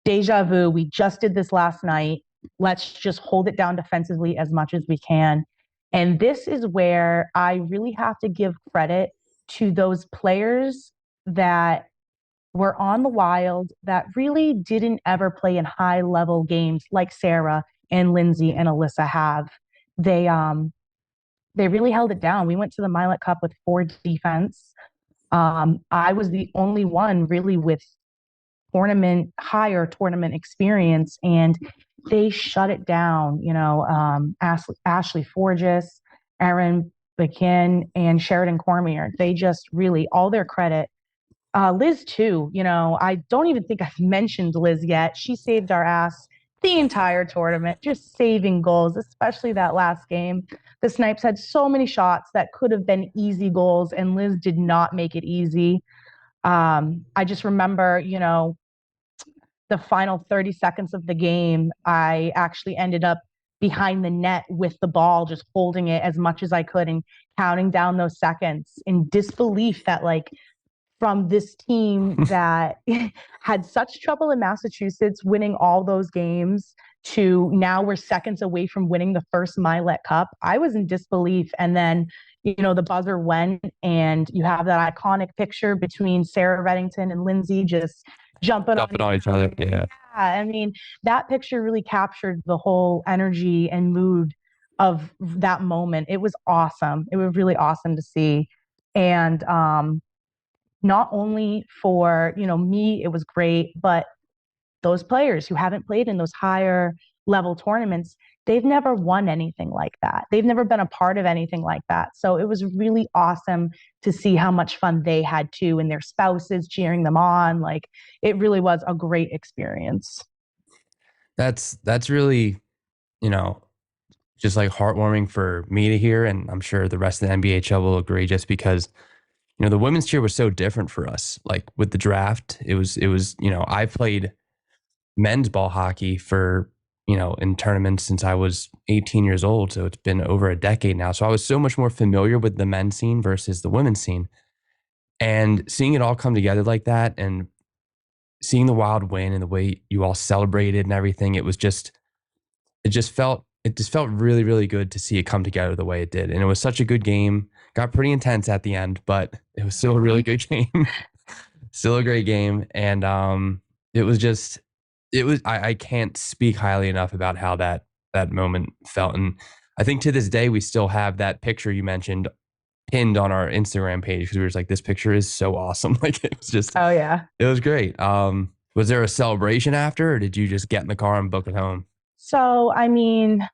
Deja vu. We just did this last night. Let's just hold it down defensively as much as we can. And this is where I really have to give credit to those players that were on the Wild that really didn't ever play in high level games like Sarah and Lindsay and Alyssa have. They really held it down. We went to the Mylec Cup with 4 defense. I was the only one really with higher tournament experience, and they shut it down. Ashley Forgis, Erin Bakin, and Sheridan Cormier. They just really, all their credit. Liz too, I don't even think I've mentioned Liz yet. She saved our ass the entire tournament, just saving goals, especially that last game. The Snipes had so many shots that could have been easy goals, and Liz did not make it easy. I just remember, the final 30 seconds of the game, I actually ended up behind the net with the ball, just holding it as much as I could and counting down those seconds in disbelief that, like, from this team that had such trouble in Massachusetts winning all those games to now we're seconds away from winning the first Mylec Cup. I was in disbelief. And then, the buzzer went, and you have that iconic picture between Sarah Reddington and Lindsay just jumping on each other. Yeah. I mean, that picture really captured the whole energy and mood of that moment. It was awesome. It was really awesome to see. And not only for, me, it was great, but those players who haven't played in those higher level tournaments, they've never won anything like that. They've never been a part of anything like that. So it was really awesome to see how much fun they had too, and their spouses cheering them on. Like, it really was a great experience. That's really, just like heartwarming for me to hear. And I'm sure the rest of the NBHL will agree, just because, the women's cheer was so different for us. Like with the draft, it was, I played men's ball hockey for, in tournaments since I was 18 years old. So it's been over a decade now. So I was so much more familiar with the men's scene versus the women's scene. And seeing it all come together like that, and seeing the Wild win and the way you all celebrated and everything, it just felt really, really good to see it come together the way it did. And it was such a good game. Got pretty intense at the end, but it was still a really good game. Still a great game. And I can't speak highly enough about how that moment felt. And I think to this day, we still have that picture you mentioned pinned on our Instagram page, because we were just like, this picture is so awesome. Like, it was just, oh yeah, it was great. Was there a celebration after, or did you just get in the car and book it home? So, I mean,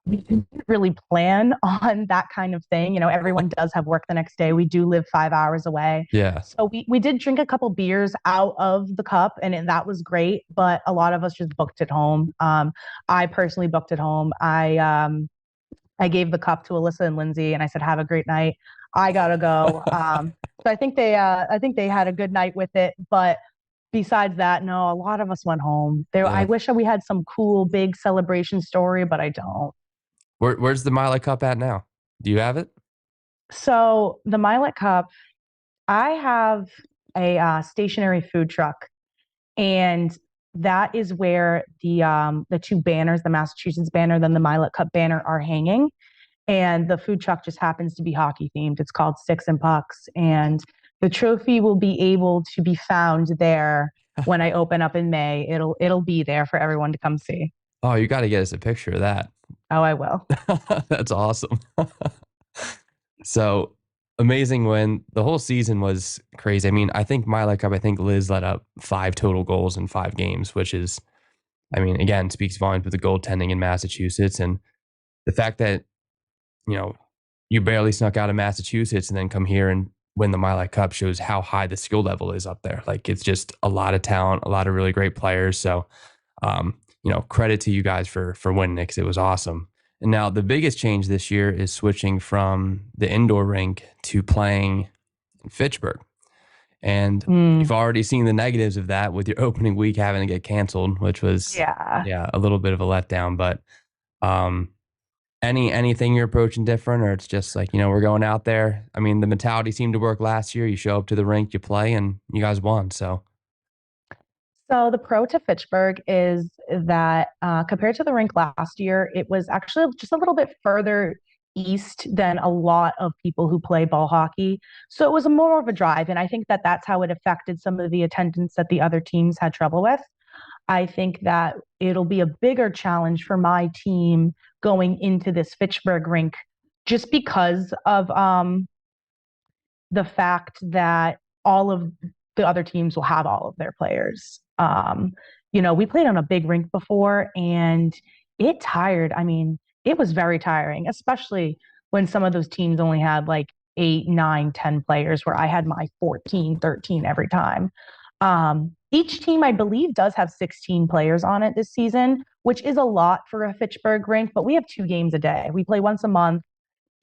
we didn't really plan on that kind of thing. Everyone does have work the next day. We do live 5 hours away. Yeah. So we did drink a couple beers out of the cup, and that was great. But a lot of us just booked it home. I personally booked it home. I gave the cup to Alyssa and Lindsay, and I said, "Have a great night. I gotta go." So I think they had a good night with it. But besides that, no, a lot of us went home. Yeah. I wish we had some cool big celebration story, but I don't. Where's the Mylec Cup at now? Do you have it? So the Mylec Cup, I have a stationary food truck, and that is where the two banners, the Massachusetts banner, then the Mylec Cup banner, are hanging. And the food truck just happens to be hockey themed. It's called Sticks and Pucks, and the trophy will be able to be found there when I open up in May. It'll be there for everyone to come see. Oh, you got to get us a picture of that. Oh, I will. That's awesome. So amazing win. The whole season was crazy. I mean, I think Mylec Cup, I think Liz let up 5 total goals in 5 games, which is, I mean, again, speaks volumes with the goaltending in Massachusetts. And the fact that, you barely snuck out of Massachusetts and then come here and win the Mylec Cup shows how high the skill level is up there. Like, it's just a lot of talent, a lot of really great players. So, credit to you guys for winning it, because it was awesome. And now the biggest change this year is switching from the indoor rink to playing in Fitchburg. And you've already seen the negatives of that with your opening week having to get canceled, which was a little bit of a letdown. But anything you're approaching different, or it's just like, we're going out there? I mean, the mentality seemed to work last year. You show up to the rink, you play, and you guys won. So the pro to Fitchburg is that compared to the rink last year, it was actually just a little bit further east than a lot of people who play ball hockey. So it was more of a drive. And I think that that's how it affected some of the attendance that the other teams had trouble with. I think that it'll be a bigger challenge for my team going into this Fitchburg rink, just because of the fact that all of the other teams will have all of their players. We played on a big rink before, and it tired. I mean, it was very tiring, especially when some of those teams only had like 8, 9, 10 players, where I had my 14, 13 every time. Each team, I believe, does have 16 players on it this season, which is a lot for a Fitchburg rink, but we have 2 games a day. We play once a month,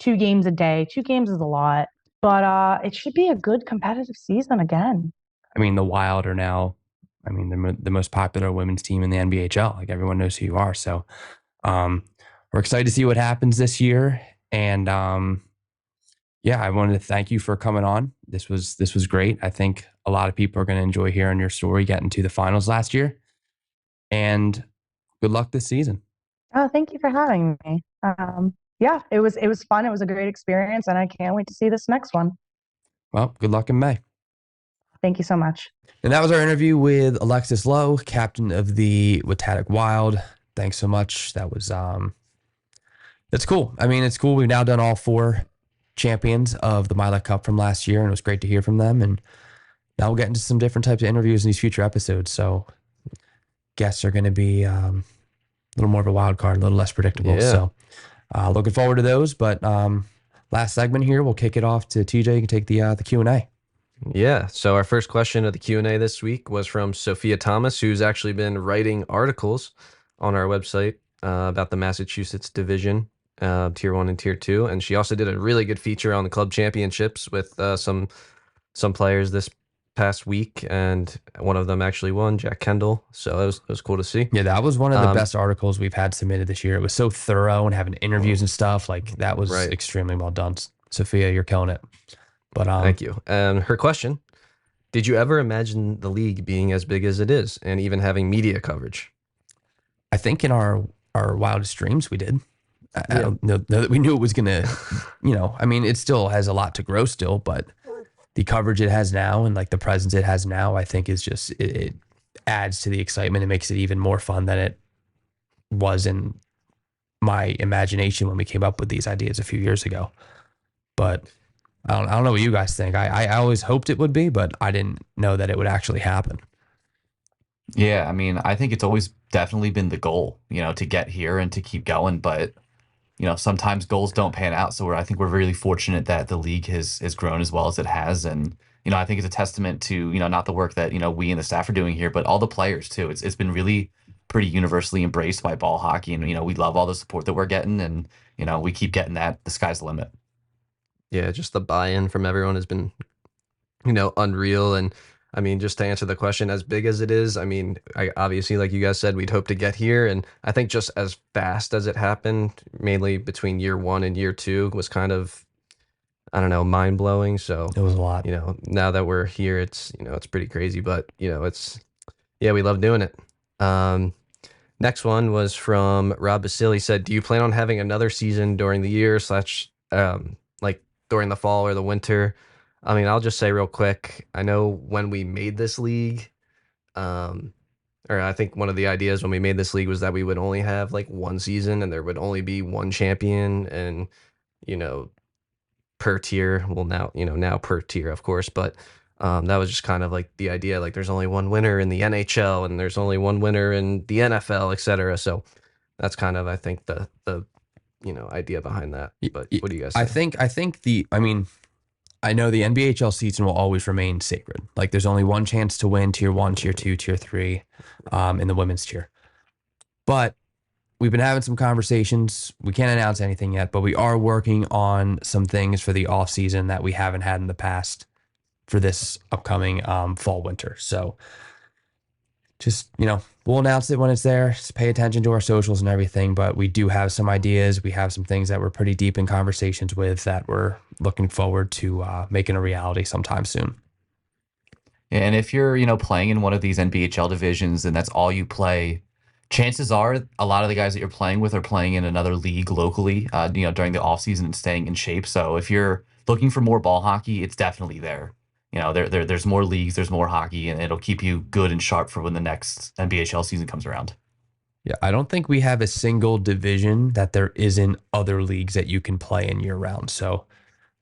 2 games a day. 2 games is a lot, but it should be a good competitive season again. I mean, the Wild are now, the most popular women's team in the NBHL. Like, everyone knows who you are. So we're excited to see what happens this year. And Yeah, I wanted to thank you for coming on. This was great. I think a lot of people are going to enjoy hearing your story getting to the finals last year. And good luck this season. Oh, thank you for having me. Yeah, it was fun. It was a great experience, and I can't wait to see this next one. Well, good luck in May. Thank you so much. And that was our interview with Alexis Lowe, captain of the Watatic Wild. Thanks so much. That was that's cool. I mean, it's cool. We've now done all 4 champions of the Mylec Cup from last year, and it was great to hear from them. And now we'll get into some different types of interviews in these future episodes. So guests are going to be a little more of a wild card, a little less predictable. Yeah. So looking forward to those. But last segment here, we'll kick it off to TJ. You can take the Q&A. Yeah. So our first question of the Q&A this week was from Sophia Thomas, who's actually been writing articles on our website about the Massachusetts division, Tier 1 and Tier 2. And she also did a really good feature on the club championships with some players this past week, and one of them actually won, Jack Kendall. So it was cool to see. Yeah, that was one of the best articles we've had submitted this year. It was so thorough and having interviews and stuff. Like, that was extremely well done. Sophia, you're killing it. But thank you. And her question: did you ever imagine the league being as big as it is and even having media coverage? I think in our wildest dreams we did. I don't know that we knew it was going to, I mean, it still has a lot to grow still, but the coverage it has now and like the presence it has now, I think is just, it adds to the excitement. It makes it even more fun than it was in my imagination when we came up with these ideas a few years ago. But I don't know what you guys think. I always hoped it would be, but I didn't know that it would actually happen. Yeah, I mean, I think it's always definitely been the goal, to get here and to keep going. But, sometimes goals don't pan out. So I think we're really fortunate that the league has grown as well as it has. And, I think it's a testament to, not the work that, we and the staff are doing here, but all the players too. It's been really pretty universally embraced by ball hockey. And, we love all the support that we're getting. And, we keep getting that. The sky's the limit. Yeah, just the buy-in from everyone has been, unreal. And I mean, just to answer the question, as big as it is, I mean, I obviously, like you guys said, we'd hope to get here. And I think just as fast as it happened, mainly between year 1 and year 2, was kind of, I don't know, mind blowing. So It was a lot. now that we're here, it's, it's pretty crazy, but we love doing it. Next one was from Rob Basile. He said, do you plan on having another season during the year / like during the fall or the winter? I mean, I'll just say real quick, I know when we made this league, or I think one of the ideas when we made this league was that we would only have like one season and there would only be one champion and, per tier. Well, now per tier, of course, but that was just kind of like the idea, like there's only one winner in the NHL and there's only one winner in the NFL, et cetera. So that's kind of, I think, the idea behind that. But what do you guys think? I know the NBHL season will always remain sacred. Like, there's only one chance to win Tier 1, Tier 2, Tier 3 in the women's tier. But we've been having some conversations. We can't announce anything yet, but we are working on some things for the off season that we haven't had in the past for this upcoming fall winter. So just, we'll announce it when it's there. Just pay attention to our socials and everything. But we do have some ideas. We have some things that we're pretty deep in conversations with that we're looking forward to making a reality sometime soon. And if you're, playing in one of these NBHL divisions and that's all you play, chances are a lot of the guys that you're playing with are playing in another league locally, during the off season and staying in shape. So if you're looking for more ball hockey, it's definitely there. There's more leagues, there's more hockey, and it'll keep you good and sharp for when the next NBHL season comes around. Yeah, I don't think we have a single division that there isn't other leagues that you can play in year round. So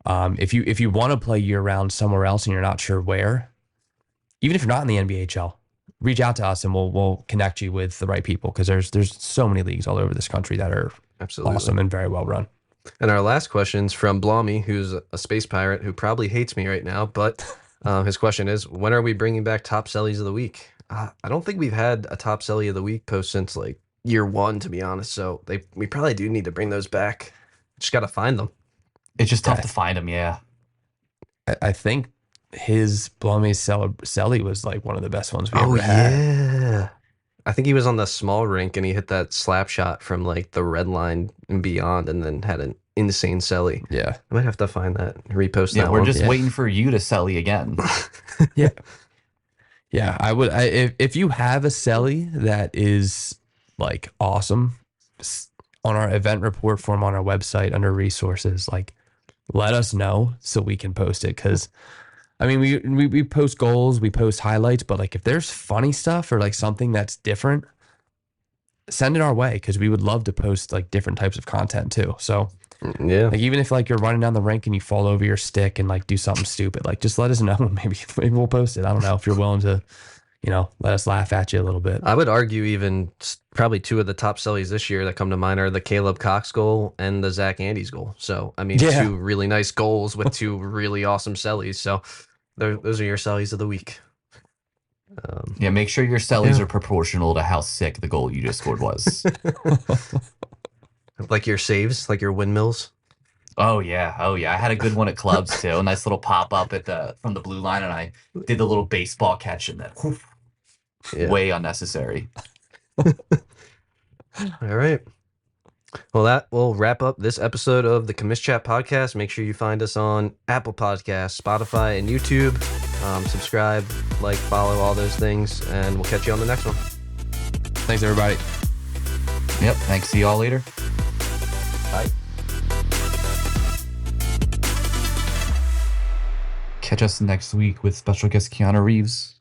if you want to play year round somewhere else and you're not sure where, even if you're not in the NBHL, reach out to us and we'll connect you with the right people, because there's so many leagues all over this country that are absolutely awesome and very well run. And our last question's from Blommy, who's a space pirate who probably hates me right now, but his question is, when are we bringing back Top Sellies of the Week? I don't think we've had a Top Sellie of the Week post since like year 1, to be honest. So we probably do need to bring those back. Just got to find them. It's just tough to find them, yeah. I think his Blomy's Selly was like one of the best ones we ever had. Yeah. I think he was on the small rink and he hit that slap shot from like the red line and beyond, and then had an insane celly. Yeah. I might have to find that, repost Yeah, that we're one. just waiting for you to celly again. Yeah. Yeah. If you have a celly that is like awesome, on our event report form on our website under resources, like let us know so we can post it. Cause I mean, we post goals, we post highlights, but like if there's funny stuff or like something that's different, send it our way. Cause we would love to post like different types of content too. So Yeah. like even if like you're running down the rink and you fall over your stick and like do something stupid, like just let us know. Maybe we'll post it. I don't know if you're willing to, let us laugh at you a little bit. I would argue even probably two of the top cellies this year that come to mind are the Caleb Cox goal and the Zach Andes goal. So, I mean, Yeah. two really nice goals with two really awesome cellies. So those are your cellies of the week. Yeah, make sure your cellies are proportional to how sick the goal you just scored was. Like your saves, like your windmills. Oh yeah. I had a good one at clubs too. A nice little pop up from the blue line, and I did the little baseball catch and then way unnecessary. All right. Well, that will wrap up this episode of the Commish Chat Podcast. Make sure you find us on Apple Podcasts, Spotify, and YouTube. Subscribe, like, follow, all those things, and we'll catch you on the next one. Thanks, everybody. Yep. Thanks. See y'all later. Bye. Catch us next week with special guest Keanu Reeves.